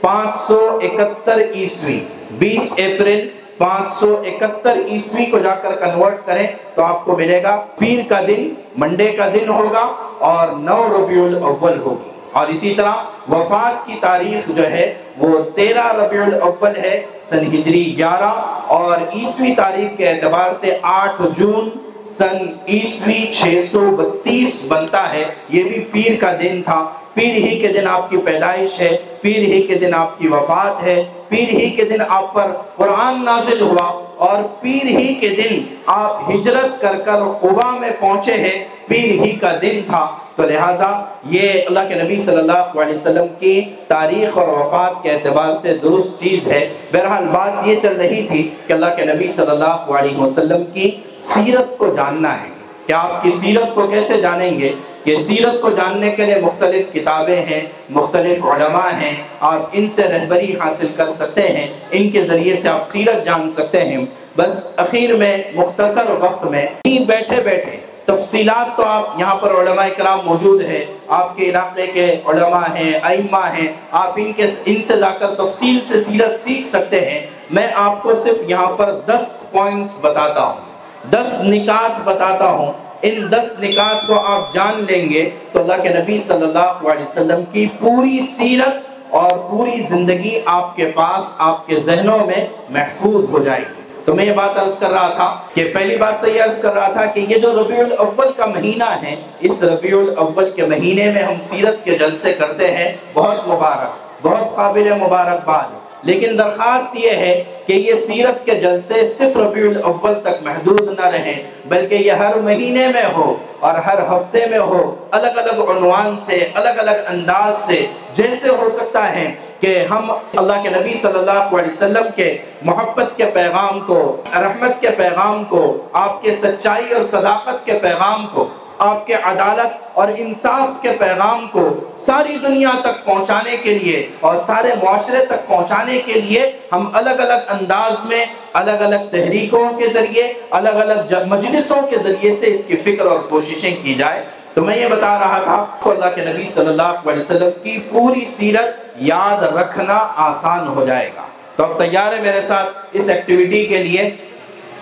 Speaker 1: 571 عیسوی، 20 اپریل 571 عیسوی کو جا کر کنورٹ کریں تو آپ کو ملے گا پیر کا دن منڈے کا دن ہوگا اور 9 ربیع الاول ہوگی۔ اور اسی طرح وفات کی تاریخ جو ہے وہ 13 ربیع الاول ہے سن ہجری 11، اور عیسوی تاریخ کے اعتبار سے 8 جون سن عیسوی 632 بنتا ہے، یہ بھی پیر کا دن تھا۔ پیر ہی کے دن آپ کی پیدائش ہے، پیر ہی کے دن آپ کی وفات ہے، پیر ہی کے دن آپ پر قرآن نازل ہوا، اور پیر ہی کے دن آپ ہجرت کر کر قبا میں پہنچے ہیں، پیر ہی کا دن تھا۔ تو لہٰذا یہ اللہ کے نبی صلی اللہ علیہ وسلم کی تاریخ اور وفات کے اعتبار سے درست چیز ہے۔ بہرحال بات یہ چل رہی تھی کہ اللہ کے نبی صلی اللہ علیہ وسلم کی سیرت کو جاننا ہے کہ آپ کی سیرت کو کیسے جانیں گے، کہ سیرت کو جاننے کے لیے مختلف کتابیں ہیں، مختلف علماء ہیں، آپ ان سے رہبری حاصل کر سکتے ہیں، ان کے ذریعے سے آپ سیرت جان سکتے ہیں۔ بس اخیر میں مختصر وقت میں بیٹھے بیٹھے تفصیلات تو آپ یہاں پر علماء کرام موجود ہیں، آپ کے علاقے کے علماء ہیں، ائمہ ہیں، آپ ان سے جا کر تفصیل سے سیرت سیکھ سکتے ہیں۔ میں آپ کو صرف یہاں پر 10 پوائنٹس بتاتا ہوں، 10 نکات بتاتا ہوں، ان 10 نکات کو آپ جان لیں گے تو اللہ کے نبی صلی اللہ علیہ وسلم کی پوری سیرت اور پوری زندگی آپ کے پاس، آپ کے ذہنوں میں محفوظ ہو جائے گی۔ تو میں یہ بات عرض کر رہا تھا کہ پہلی بات تو یہ عرض کر رہا تھا کہ یہ جو ربیع الاول کا مہینہ ہے، اس ربیع الاول کے مہینے میں ہم سیرت کے جلسے کرتے ہیں، بہت مبارک، بہت قابل مبارکباد۔ لیکن درخواست یہ ہے کہ یہ سیرت کے جلسے صرف ربیع الاول تک محدود نہ رہیں، بلکہ یہ ہر مہینے میں ہو اور ہر ہفتے میں ہو، الگ الگ عنوان سے، الگ الگ انداز سے، جیسے ہو سکتا ہے کہ ہم اللہ کے نبی صلی اللہ علیہ وسلم کے محبت کے پیغام کو، رحمت کے پیغام کو، آپ کے سچائی اور صداقت کے پیغام کو، آپ کے عدالت اور انصاف کے پیغام کو ساری دنیا تک پہنچانے کے لیے اور سارے معاشرے تک پہنچانے کے لیے ہم الگ الگ انداز میں، الگ الگ تحریکوں کے ذریعے، الگ الگ مجلسوں کے ذریعے سے اس کی فکر اور کوششیں کی جائے۔ تو میں یہ بتا رہا تھا کہ اللہ کے نبی صلی اللہ علیہ وسلم کی پوری سیرت یاد رکھنا آسان ہو جائے گا۔ تو اب تیار ہے میرے ساتھ اس ایکٹیویٹی کے لیے؟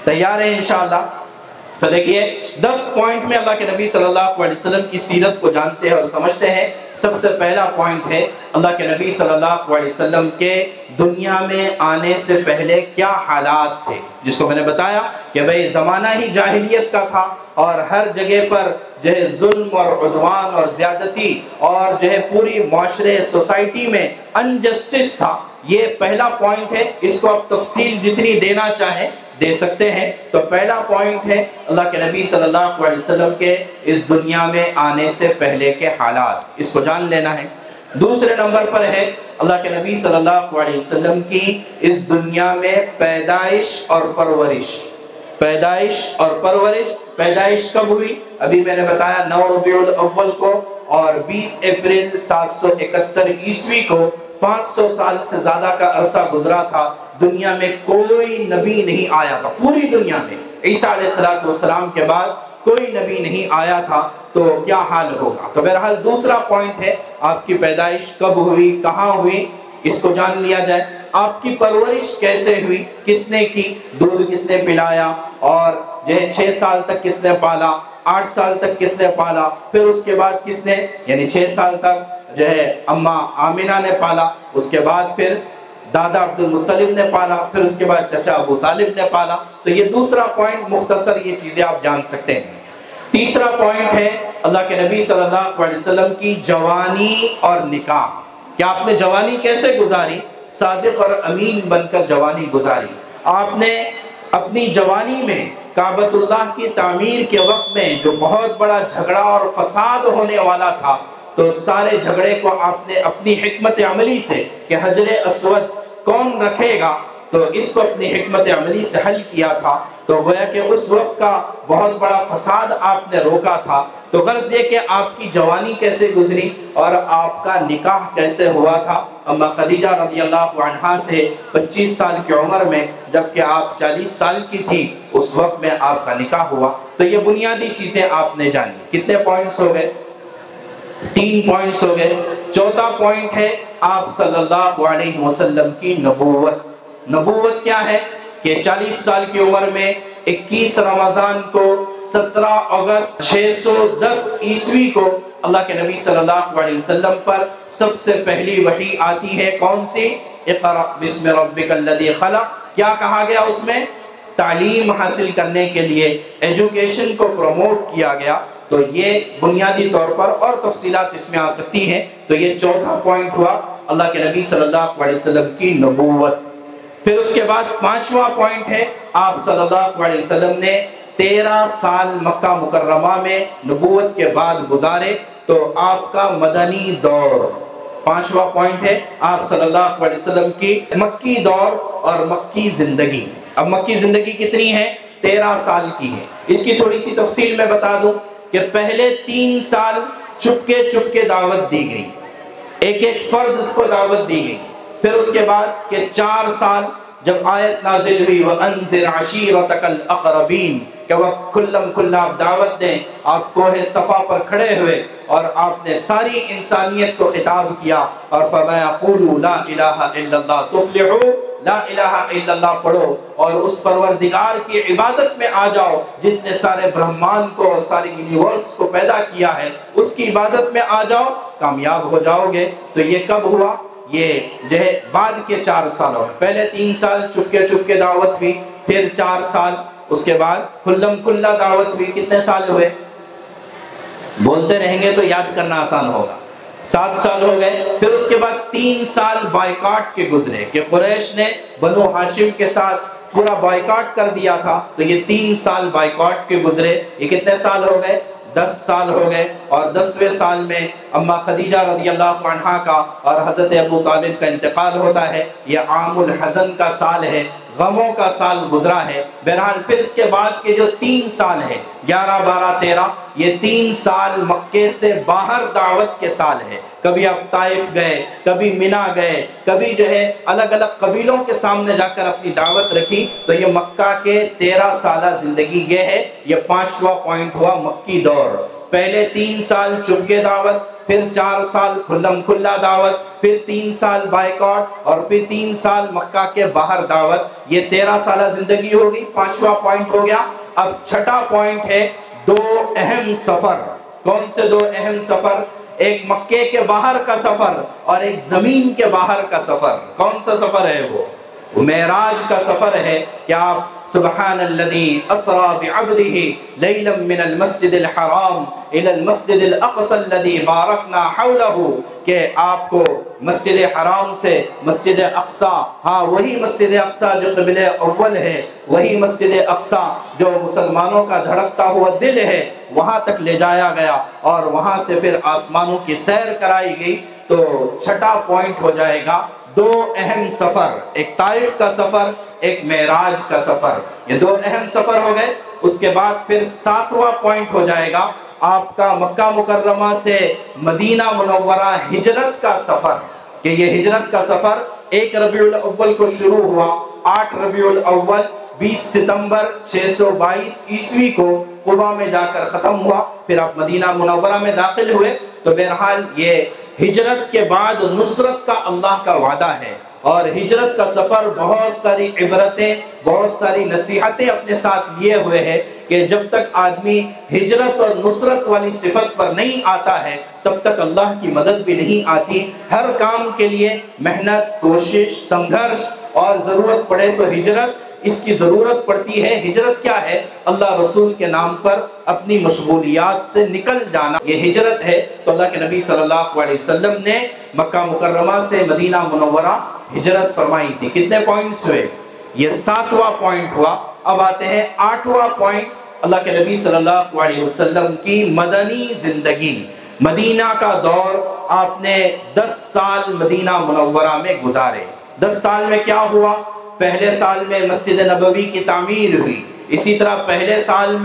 Speaker 1: تیار ہے انشاءاللہ؟ تو دیکھیے 10 پوائنٹ میں اللہ کے نبی صلی اللہ علیہ وسلم کی سیرت کو جانتے ہیں اور سمجھتے ہیں۔ سب سے پہلا پوائنٹ ہے اللہ کے نبی صلی اللہ علیہ وسلم کے دنیا میں آنے سے پہلے کیا حالات تھے، جس کو میں نے بتایا کہ بھئی زمانہ ہی جاہلیت کا تھا اور ہر جگہ پر جو ہے ظلم اور عدوان اور زیادتی اور جو ہے پوری معاشرے سوسائٹی میں انجسٹس تھا۔ یہ پہلا پوائنٹ ہے، اس کو آپ تفصیل جتنی دینا چاہیں دے سکتے ہیں۔ تو پہلا پوائنٹ ہے اللہ کے نبی صلی اللہ علیہ وسلم کے اس دنیا میں آنے سے پہلے کے حالات، اس کو جان لینا ہے۔ دوسرے نمبر پر ہے اللہ کے نبی صلی اللہ علیہ وسلم کی اس دنیا میں پیدائش اور پرورش۔ پیدائش اور پرورش، پیدائش کب ہوئی؟ ابھی میں نے بتایا 9 ربیع الاول کو، اور 20 اپریل 771 عیسوی کو 500 سال سے زیادہ کا عرصہ گزرا تھا، دنیا میں کوئی نبی نہیں آیا تھا، پوری دنیا میں عیسیٰ علیہ السلام کے بعد کوئی نبی نہیں آیا تھا، تو کیا حال ہوگا؟ تو بہرحال دوسرا پوائنٹ ہے آپ کی پیدائش کب ہوئی، کہاں ہوئی، اس کو جان لیا جائے۔ آپ کی پرورش کیسے ہوئی، کس نے کی، دودھ کس نے پلایا، اور جو 6 سال تک کس نے پالا، 8 سال تک کس نے پالا، پھر اس کے بعد کس نے، یعنی 6 سال تک جو ہے اماں آمنہ نے پالا، اس کے بعد پھر دادا عبد المطلب نے پالا، پھر اس کے بعد چچا ابو طالب نے پالا۔ تو یہ دوسرا پوائنٹ، مختصر یہ چیزیں آپ جان سکتے ہیں۔ تیسرا پوائنٹ ہے اللہ کے نبی صلی اللہ علیہ وسلم کی جوانی اور نکاح، کہ آپ نے جوانی کیسے گزاری، صادق اور امین بن کر جوانی گزاری۔ آپ نے اپنی جوانی میں کعبۃ اللہ کی تعمیر کے وقت میں جو بہت بڑا جھگڑا اور فساد ہونے والا تھا، تو سارے جھگڑے کو آپ نے اپنی حکمت عملی سے کہ حجر اسود کون رکھے گا، تو اس کو اپنی حکمت عملی سے حل کیا تھا۔ تو گویا کہ اس وقت کا بہت بڑا فساد آپ نے روکا تھا۔ تو غرض یہ کہ آپ کی جوانی کیسے گزری اور آپ کا نکاح کیسے ہوا تھا۔ اما خدیجہ رضی اللہ عنہا سے 25 سال کی عمر میں، جبکہ آپ 40 سال کی تھی، اس وقت میں آپ کا نکاح ہوا۔ تو یہ بنیادی چیزیں آپ نے جانی۔ کتنے پوائنٹس ہو گئے؟ 3 پوائنٹس ہو گئے۔ چوتھا پوائنٹ ہے آپ صلی اللہ علیہ وسلم کی نبوت۔ نبوت کیا ہے کہ 40 سال کی عمر میں 21 رمضان کو 17 اگست 610 عیسوی کو اللہ کے نبی صلی اللہ علیہ وسلم پر سب سے پہلی وحی آتی ہے، کون سی؟ اقرأ بسم ربک الذی خلق۔ کیا کہا گیا اس میں؟ تعلیم حاصل کرنے کے لیے ایجوکیشن کو پروموٹ کیا گیا۔ تو یہ بنیادی طور پر، اور تفصیلات اس میں آ سکتی ہیں۔ تو یہ چوتھا پوائنٹ ہوا اللہ کے نبی صلی اللہ علیہ وسلم کی نبوت۔ پھر اس کے بعد 5واں پوائنٹ ہے آپ صلی اللہ علیہ وسلم نے 13 سال مکہ مکرمہ میں نبوت کے بعد گزارے، تو آپ کا مدنی دور۔ 5واں پوائنٹ ہے آپ صلی اللہ علیہ وسلم کی مکی دور اور مکی زندگی۔ اب مکی زندگی کتنی ہے؟ 13 سال کی ہے۔ اس کی تھوڑی سی تفصیل میں بتا دوں کہ پہلے 3 سال چپکے دعوت دی گئی، ایک فرد کو دعوت دی گئی۔ پھر اس کے بعد کہ 4 سال جب آیت نازل ہوئی وَأَنذِرْ عَشِيرَتَكَ الْأَقْرَبِينَ، کہ وہ کھلم کھلا آپ دعوت دیں، آپ کوہ صفا پر کھڑے ہوئے اور آپ نے ساری انسانیت کو خطاب کیا، اور فرمایا قولوا لا الہ الا اللہ تفلحوا، لا الہ الا اللہ پڑھو اور اس پروردگار کی عبادت میں آ جاؤ جس نے سارے برہمان کو اور سارے یونیورس کو پیدا کیا ہے، اس کی عبادت میں آ جاؤ، کامیاب ہو جاؤ گے۔ تو یہ کب ہوا؟ یہ جو ہے بعد کے 4 سالوں میں۔ پہلے 3 سال چپکے دعوت ہوئی، پھر 4 سال، اس کے بعد کھلم کھلا دعوت ہوئی۔ کتنے سال ہوئے؟ بولتے رہیں گے تو یاد کرنا آسان ہوگا۔ 7 سال ہو گئے۔ پھر اس کے بعد 3 سال بائیکاٹ کے گزرے کہ قریش نے بنو ہاشم کے ساتھ پورا بائیکاٹ کر دیا تھا، تو یہ 3 سال بائیکاٹ کے گزرے۔ یہ کتنے سال ہو گئے؟ 10 سال ہو گئے۔ اور 10ویں سال میں اما خدیجہ رضی اللہ عنہا کا اور حضرت ابو طالب کا انتقال ہوتا ہے۔ یہ عام الحزن کا سال ہے، غموں کا سال گزرا ہے۔ بہرحال پھر اس کے بعد کے جو 3 سال ہیں 11 12 13، یہ 3 سال مکے سے باہر دعوت کے سال ہے۔ کبھی آپ طائف گئے، کبھی مینا گئے، کبھی جو ہے الگ الگ قبیلوں کے سامنے جا کر اپنی دعوت رکھی۔ تو یہ مکہ کے 13 سالہ زندگی یہ ہے۔ یہ 5واں پوائنٹ ہوا مکی دور۔ پہلے 3 سال چپکے دعوت، پھر 4 سال کھلم کھلا دعوت، پھر 3 سال بائیکاٹ، اور پھر 3 سال مکہ کے باہر دعوت۔ یہ 13 سالہ زندگی ہوگی۔ 5واں پوائنٹ ہو گیا اب چھٹا پوائنٹ ہے دو اہم سفر. کون سے دو اہم سفر؟ ایک مکے کے باہر کا سفر اور ایک زمین کے باہر کا سفر. کون سا سفر ہے وہ معراج کا سفر ہے کہ آپ سبحان الذی اسرا بعبدہ لیلا من المسجد الحرام الى المسجد الاقصى الذی بارکنا حولہ، کہ آپ کو مسجد حرام سے مسجد اقصی، ہاں وہی مسجد اقصی جو قبلہ اول ہے، وہی مسجد اقصی جو مسلمانوں کا دھڑکتا ہوا دل ہے، وہاں تک لے جایا گیا اور وہاں سے پھر آسمانوں کی سیر کرائی گئی. تو چھٹا پوائنٹ ہو جائے گا دو اہم سفر، ایک طائف کا سفر، ایک معراج کا سفر. یہ دو اہم سفر ہو گئے. اس کے بعد پھر ساتواں پوائنٹ ہو جائے گا آپ کا مکہ مکرمہ سے مدینہ منورہ ہجرت کا سفر، کہ یہ ہجرت کا سفر 1 ربیع الاول کو شروع ہوا، 8 ربیع الاول 20 ستمبر 622 عیسوی کو قباء میں جا کر ختم ہوا. پھر آپ مدینہ منورہ میں داخل ہوئے. تو بہرحال یہ ہجرت کے بعد نصرت کا اللہ کا وعدہ ہے، اور ہجرت کا سفر بہت ساری عبرتیں، بہت ساری نصیحتیں اپنے ساتھ لیے ہوئے ہے کہ جب تک آدمی ہجرت اور نصرت والی صفت پر نہیں آتا ہے تب تک اللہ کی مدد بھی نہیں آتی. ہر کام کے لیے محنت، کوشش، سنگھرش، اور ضرورت پڑے تو ہجرت اس کی ضرورت پڑتی ہے. ہجرت کیا ہے؟ اللہ رسول کے نام پر اپنی مشغولیات سے نکل جانا، یہ ہجرت ہے. تو اللہ کے نبی صلی اللہ علیہ وسلم نے مکہ مکرمہ سے مدینہ منورہ ہجرت فرمائی تھی. کتنے پوائنٹس ہوئے؟ یہ 7واں پوائنٹ ہوا. اب آتے ہیں 8واں پوائنٹ، اللہ کے نبی صلی اللہ علیہ وسلم کی مدنی زندگی. مدینہ کا دور آپ نے 10 سال مدینہ منورہ میں گزارے. 10 سال میں کیا ہوا؟ پہلے سال میں مسجد نبوی کی تعمیر ہوئی. اسی طرح پہلے سال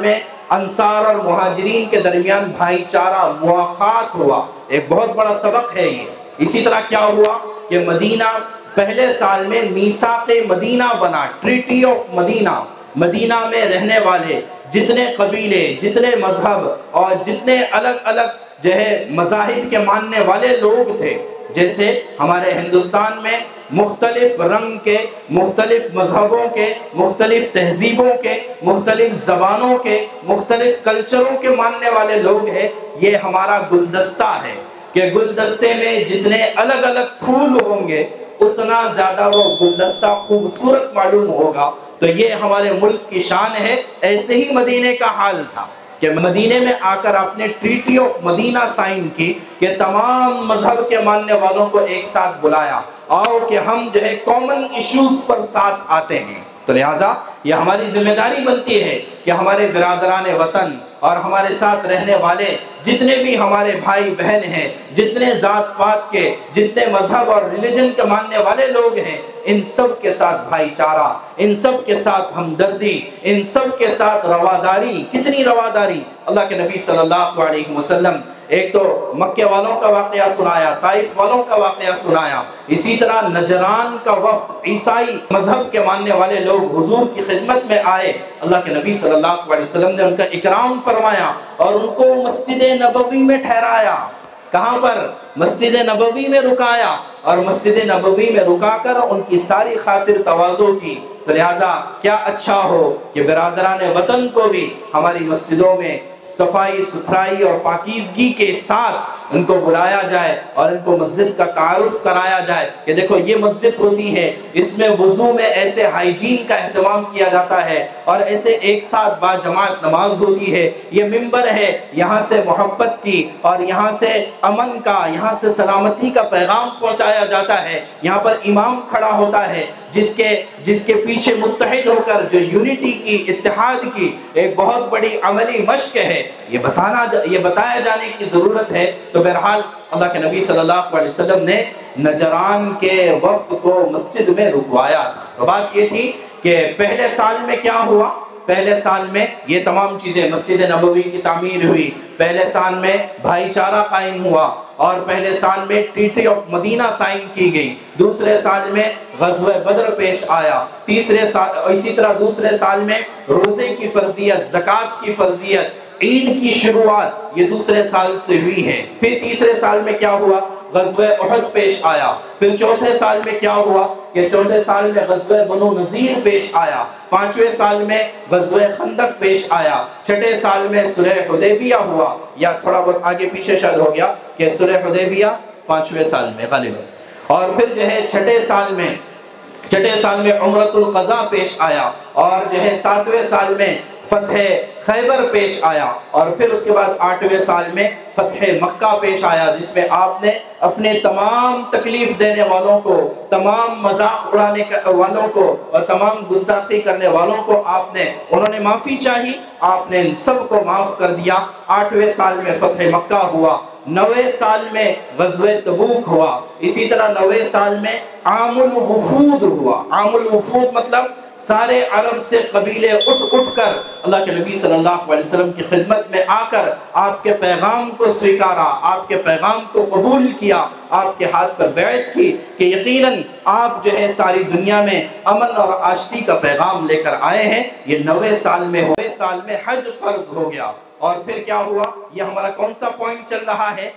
Speaker 1: میں انصار اور مہاجرین کے درمیان بھائی چارہ مواخات ہوا. ایک بہت بڑا سبق ہے یہ. اسی طرح کیا ہوا کہ مدینہ پہلے سال میں میثاق مدینہ بنا، ٹریٹی آف مدینہ. مدینہ میں رہنے والے جتنے قبیلے، جتنے مذہب اور جتنے الگ الگ جو ہے مذاہب کے ماننے والے لوگ تھے، جیسے ہمارے ہندوستان میں مختلف رنگ کے، مختلف مذہبوں کے، مختلف تہذیبوں کے، مختلف زبانوں کے، مختلف کلچروں کے ماننے والے لوگ ہیں. یہ ہمارا گلدستہ ہے کہ گلدستے میں جتنے الگ الگ پھول ہوں گے اتنا زیادہ وہ گلدستہ خوبصورت معلوم ہوگا. تو یہ ہمارے ملک کی شان ہے. ایسے ہی مدینے کا حال تھا کہ مدینے میں آ کر آپ نے ٹریٹی آف مدینہ سائن کی کہ تمام مذہب کے ماننے والوں کو ایک ساتھ بلایا، آؤ کہ ہم جو ہے کامن ایشوز پر ساتھ آتے ہیں. تو لہٰذا یہ ہماری ذمہ داری بنتی ہے کہ ہمارے برادران وطن اور ہمارے ساتھ رہنے والے جتنے بھی ہمارے بھائی بہن ہیں، جتنے ذات پات کے، جتنے مذہب اور ریلیجن کے ماننے والے لوگ ہیں، ان سب کے ساتھ بھائی چارہ، ان سب کے ساتھ ہمدردی، ان سب کے ساتھ رواداری. کتنی رواداری! اللہ کے نبی صلی اللہ علیہ وسلم ایک تو مکے والوں کا واقعہ سنایا، طائف والوں کا واقعہ سنایا، اسی طرح نجران کا وفد عیسائی مذہب کے ماننے والے لوگ حضور کی خدمت میں آئے. اللہ کے نبی صلی اللہ علیہ وسلم نے ان کا اکرام فرمایا اور ان کو مسجد نبوی میں ٹھہرایا. کہاں پر؟ مسجد نبوی میں رکایا، اور مسجد نبوی میں رکا کر ان کی ساری خاطر تواضع کی. تو لہٰذا کیا اچھا ہو کہ برادران وطن کو بھی ہماری مسجدوں میں صفائی ستھرائی اور پاکیزگی کے ساتھ ان کو بلایا جائے اور ان کو مسجد کا تعارف کرایا جائے کہ دیکھو یہ مسجد ہوتی ہے، اس میں وضو میں ایسے ہائیجین کا اہتمام کیا جاتا ہے اور ایسے ایک ساتھ با جماعت نماز ہوتی ہے. یہ ممبر ہے، یہاں سے محبت کی اور یہاں سے امن کا، یہاں سے سلامتی کا پیغام پہنچایا جاتا ہے. یہاں پر امام کھڑا ہوتا ہے جس کے پیچھے متحد ہو کر جو یونٹی کی، اتحاد کی ایک بہت بڑی عملی مشق ہے، یہ بتایا جانے کی ضرورت ہے. تو بہرحال اللہ کے نبی صلی اللہ علیہ وسلم نے نجران کے وفد کو مسجد میں رکوایا. تو بات یہ تھی کہ پہلے سال میں کیا ہوا؟ پہلے سال میں یہ تمام چیزیں، مسجد نبوی کی تعمیر ہوئی، پہلے سال میں بھائی چارہ قائم ہوا، اور پہلے سال میں ٹریٹی آف مدینہ سائن کی گئی. دوسرے سال میں غزوہ بدر پیش آیا. اسی طرح دوسرے سال میں روزے کی فرضیت، زکوٰۃ کی فرضیت، عید کی شروعات یہ دوسرے سال سے ہوئی ہے. پھر تیسرے سال میں کیا ہوا؟ غزوہ احد پیش آیا۔ پھر چوتھے سال میں کیا ہوا کہ چوتھے سال میں غزوہ بنو نذیر پیش آیا، پانچویں سال میں غزوہ خندق پیش آیا، چھٹے سال میں صلح حدیبیہ ہوا، یا تھوڑا بہت آگے پیچھے شاید ہو گیا کہ صلح حدیبیہ پانچویں سال میں غالباً، اور پھر جو ہے چھٹے سال میں عمرۃ القضاء پیش آیا، اور جو ہے ساتویں سال میں فتح خیبر پیش آیا، اور پھر اس کے بعد آٹھویں سال میں فتح مکہ پیش آیا، جس میں آپ نے اپنے تمام تکلیف دینے والوں کو، تمام مذاق اڑانے والوں کو اور تمام گستاخی کرنے والوں کو انہوں نے معافی چاہی، آپ نے ان سب کو معاف کر دیا۔ آٹھویں سال میں فتح مکہ ہوا، 9ویں سال میں غزوہ تبوک ہوا، اسی طرح 9ویں سال میں عام الوفود ہوا۔ عام الوفود مطلب سارے عرب سے قبیلے اٹھ کر اللہ کے نبی صلی اللہ علیہ وسلم کی خدمت میں آ کر آپ کے پیغام کو سویکارا، آپ کے پیغام کو قبول کیا، آپ کے ہاتھ پر بیعت کی کہ یقیناً آپ جو ہے ساری دنیا میں امن اور آشتی کا پیغام لے کر آئے ہیں۔ یہ 9ویں سال میں حج فرض ہو گیا، اور پھر کیا ہوا؟ یہ ہمارا کون سا پوائنٹ چل رہا ہے؟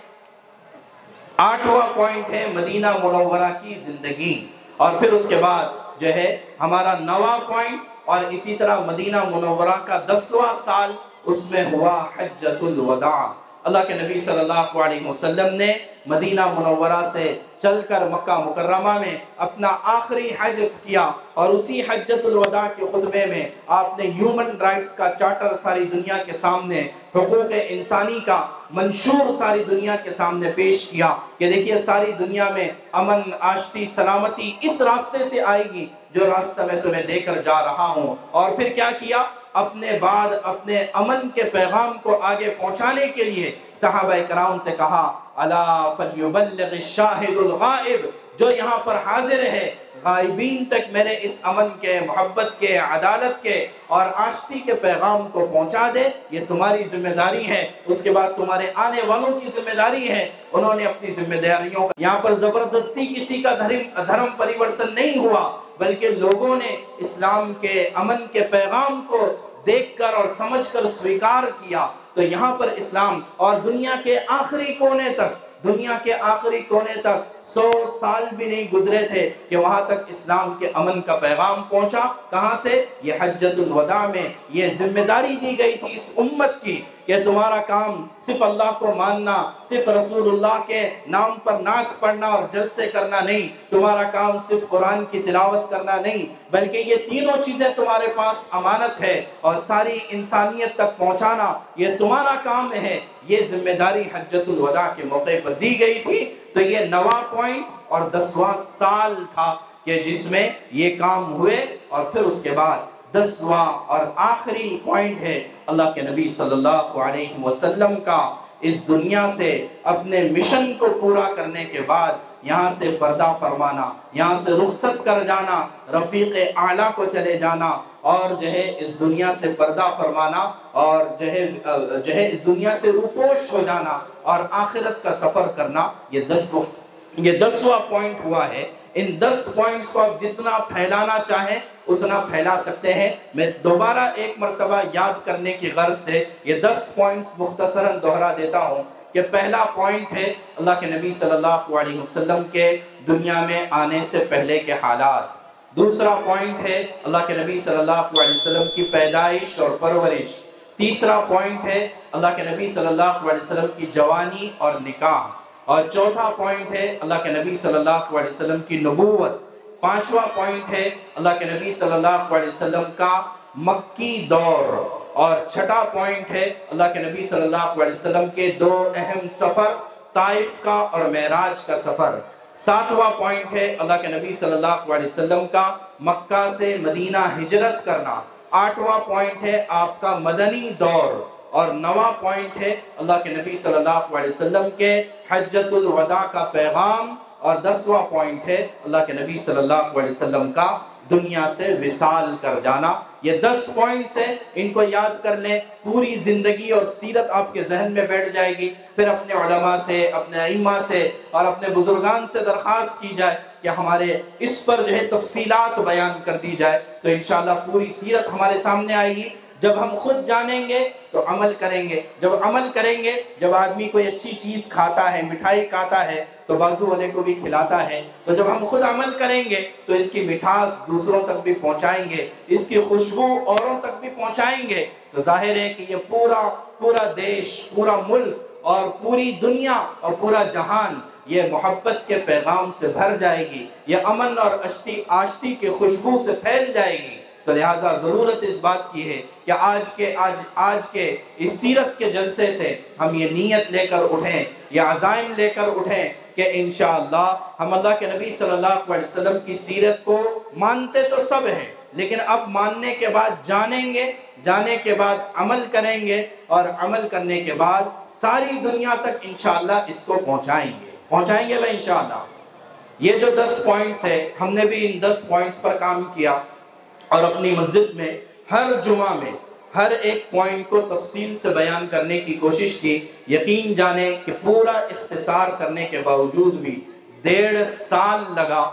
Speaker 1: 8واں پوائنٹ ہے مدینہ منورہ کی زندگی، اور پھر اس کے بعد جو ہے ہمارا 9واں پوائنٹ، اور اسی طرح مدینہ منورہ کا 10واں سال اس میں ہوا حجۃ الوداع۔ اللہ کے نبی صلی اللہ علیہ وسلم نے مدینہ منورہ سے چل کر مکہ مکرمہ میں اپنا آخری حج کیا، اور اسی حجۃ الوداع کے خطبے میں آپ نے ہیومن رائٹس کا چارٹر ساری دنیا کے سامنے، حقوق انسانی کا منشور ساری دنیا کے سامنے پیش کیا کہ دیکھیے ساری دنیا میں امن، آشتی، سلامتی اس راستے سے آئے گی جو راستہ میں تمہیں دے کر جا رہا ہوں۔ اور پھر کیا کیا؟ اپنے بعد اپنے امن کے پیغام کو آگے پہنچانے کے لیے صحابہ کرام سے کہا، الا فلیبلغ الشاہد الغائب، جو یہاں پر حاضر ہے غائبین تک میرے اس امن کے، محبت کے، عدالت کے اور آشتی کے پیغام کو پہنچا دے، یہ تمہاری ذمہ داری ہے، اس کے بعد تمہارے آنے والوں کی ذمہ داری ہے۔ انہوں نے اپنی ذمہ داریوں کا، یہاں پر زبردستی کسی کا دھرم پریورتن نہیں ہوا، بلکہ لوگوں نے اسلام کے امن کے پیغام کو دیکھ کر اور سمجھ کر سویکار کیا۔ تو یہاں پر اسلام، اور دنیا کے آخری کونے تک 100 سال بھی نہیں گزرے تھے کہ وہاں تک اسلام کے امن کا پیغام پہنچا۔ کہاں سے؟ یہ حجۃ الوداع میں یہ ذمہ داری دی گئی تھی اس امت کی کہ تمہارا کام صرف اللہ کو ماننا، صرف رسول اللہ کے نام پر نعت پڑھنا اور جلسے کرنا نہیں، تمہارا کام صرف قرآن کی تلاوت کرنا نہیں، بلکہ یہ تینوں چیزیں تمہارے پاس امانت ہے، اور ساری انسانیت تک پہنچانا یہ تمہارا کام ہے۔ یہ ذمہ داری حجۃ الوداع کے موقع پر دی گئی تھی۔ تو یہ 9واں پوائنٹ اور 10واں سال تھا کہ جس میں یہ کام ہوئے، اور پھر اس کے بعد 10واں اور آخری پوائنٹ ہے اللہ کے نبی صلی اللہ علیہ وسلم کا اس دنیا سے اپنے مشن کو پورا کرنے کے بعد یہاں سے پردہ فرمانا، یہاں سے رخصت کر جانا، رفیق اعلیٰ کو چلے جانا، اور جو ہے اس دنیا سے پردہ فرمانا، اور جو ہے اس دنیا سے روپوش ہو جانا اور آخرت کا سفر کرنا۔ یہ 10واں پوائنٹ ہوا ہے۔ ان 10 پوائنٹس کو آپ جتنا پھیلانا چاہیں اتنا پھیلا سکتے ہیں۔ میں دوبارہ ایک مرتبہ یاد کرنے کی غرض سے یہ 10 پوائنٹس مختصراً دہرا دیتا ہوں کہ پہلا پوائنٹ ہے اللہ کے نبی صلی اللہ علیہ وسلم کے دنیا میں آنے سے پہلے کے حالات۔ دوسرا پوائنٹ ہے اللہ کے نبی صلی اللہ علیہ وسلم کی پیدائش اور پرورش۔ تیسرا پوائنٹ ہے اللہ کے نبی صلی اللہ علیہ وسلم کی جوانی اور نکاح، اور چوتھا پوائنٹ ہے اللہ کے نبی صلی اللہ علیہ وسلم کی نبوت۔ پانچواں پوائنٹ ہے اللہ کے نبی صلی اللہ علیہ وسلم کا مکی دور، اور چھٹا پوائنٹ ہے اللہ کے نبی صلی اللہ علیہ وسلم کے 2 اہم سفر، طائف کا اور معراج کا سفر۔ ساتواں پوائنٹ ہے اللہ کے نبی صلی اللہ علیہ وسلم کا مکہ سے مدینہ ہجرت کرنا۔ آٹھواں پوائنٹ ہے آپ کا مدنی دور، اور 9واں پوائنٹ ہے اللہ کے نبی صلی اللہ علیہ وسلم کے حجۃ الوداع کا پیغام، اور 10واں پوائنٹ ہے اللہ کے نبی صلی اللہ علیہ وسلم کا دنیا سے وصال کر جانا۔ یہ 10 پوائنٹس ہیں، ان کو یاد کر لیں، پوری زندگی اور سیرت آپ کے ذہن میں بیٹھ جائے گی۔ پھر اپنے علماء سے، اپنے ائمہ سے اور اپنے بزرگان سے درخواست کی جائے کہ ہمارے اس پر جو ہے تفصیلات بیان کر دی جائے، تو انشاءاللہ پوری سیرت ہمارے سامنے آئے گی۔ جب ہم خود جانیں گے تو عمل کریں گے، جب عمل کریں گے، جب آدمی کوئی اچھی چیز کھاتا ہے، مٹھائی کھاتا ہے تو بازو والے کو بھی کھلاتا ہے، تو جب ہم خود عمل کریں گے تو اس کی مٹھاس دوسروں تک بھی پہنچائیں گے، اس کی خوشبو اوروں تک بھی پہنچائیں گے، تو ظاہر ہے کہ یہ پورا دیش، پورا ملک اور پوری دنیا اور پورا جہان یہ محبت کے پیغام سے بھر جائے گی، یہ امن اور آشتی کی خوشبو سے پھیل جائے گی۔ تو لہٰذا ضرورت اس بات کی ہے کہ آج کے اس سیرت کے جلسے سے ہم یہ نیت لے کر اٹھیں، یہ عزائم لے کر اٹھیں کہ انشاءاللہ ہم اللہ کے نبی صلی اللہ علیہ وسلم کی سیرت کو مانتے تو سب ہیں، لیکن اب ماننے کے بعد جانیں گے، جانے کے بعد عمل کریں گے، اور عمل کرنے کے بعد ساری دنیا تک انشاءاللہ اس کو پہنچائیں گے بھائی انشاءاللہ۔ یہ جو 10 پوائنٹس ہے، ہم نے بھی ان 10 پوائنٹس پر کام کیا اور اپنی مسجد میں ہر جمعہ میں ہر ایک پوائنٹ کو تفصیل سے بیان کرنے کی کوشش کی۔ یقین جانیں کہ پورا اختصار کرنے کے باوجود بھی 1.5 سال لگا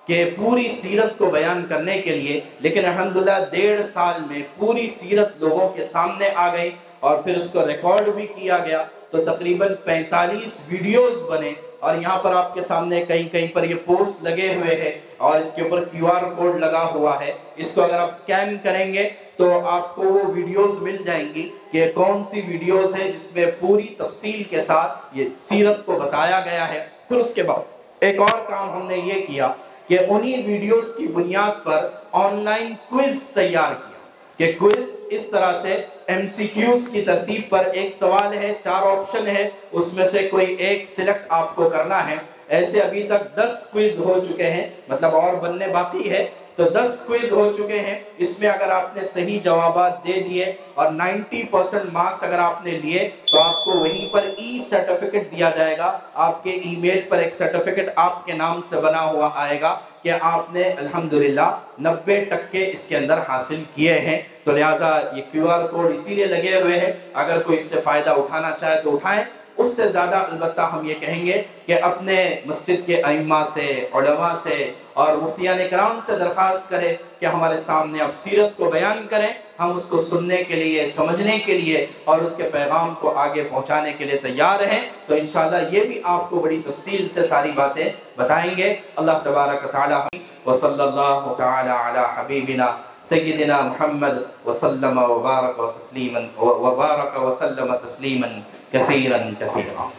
Speaker 1: کہ پوری سیرت کو بیان کرنے کے لیے، لیکن الحمدللہ 1.5 سال میں پوری سیرت لوگوں کے سامنے آ گئی اور پھر اس کو ریکارڈ بھی کیا گیا، تو تقریباً 45 ویڈیوز بنے، اور یہاں پر آپ کے سامنے کہیں پر یہ پوسٹ لگے ہوئے ہیں اور اس کے اوپر QR کوڈ لگا ہوا ہے۔ اس کو اگر آپ سکین کریں گے تو آپ کو وہ ویڈیوز مل جائیں گی کہ کون سی ویڈیوز ہیں جس میں پوری تفصیل کے ساتھ یہ سیرت کو بتایا گیا ہے۔ پھر اس کے بعد ایک اور کام ہم نے یہ کیا کہ انہی ویڈیوز کی بنیاد پر آن لائن کوئز تیار کیا، کہ کوئز اس طرح سے MCQs کی ترتیب پر ایک سوال ہے، 4 آپشن ہے، اس میں سے کوئی ایک سلیکٹ آپ کو کرنا ہے۔ ایسے ابھی تک 10 کوئز ہو چکے ہیں، مطلب اور بننے باقی ہے، تو 10 کوئز ہو چکے ہیں۔ اس میں اگر آپ نے صحیح جوابات دے دیے اور 90% مارکس اگر آپ نے لیے تو آپ کو وہیں پر سرٹیفکیٹ دیا جائے گا، آپ کے ای میل پر ایک سرٹیفکیٹ آپ کے نام سے بنا ہوا آئے گا کہ آپ نے الحمدللہ 90% اس کے اندر حاصل کیے ہیں۔ تو لہٰذا یہ QR کوڈ اسی لیے لگے ہوئے ہیں، اگر کوئی اس سے فائدہ اٹھانا چاہے تو اٹھائیں۔ اس سے زیادہ البتہ ہم یہ کہیں گے کہ اپنے مسجد کے ائمہ سے، علماء سے اور مفتیان کرام سے درخواست کریں کہ ہمارے سامنے اب سیرت کو بیان کریں، ہم اس کو سننے کے لیے، سمجھنے کے لیے اور اس کے پیغام کو آگے پہنچانے کے لیے تیار ہیں۔ تو انشاءاللہ یہ بھی آپ کو بڑی تفصیل سے ساری باتیں بتائیں گے۔ اللہ تبارک و تعالی وصلی اللہ تعالی علی حبیبنا سیدنا محمد وسلم وبارک وسلم تسلیما کثیرا کثیرا۔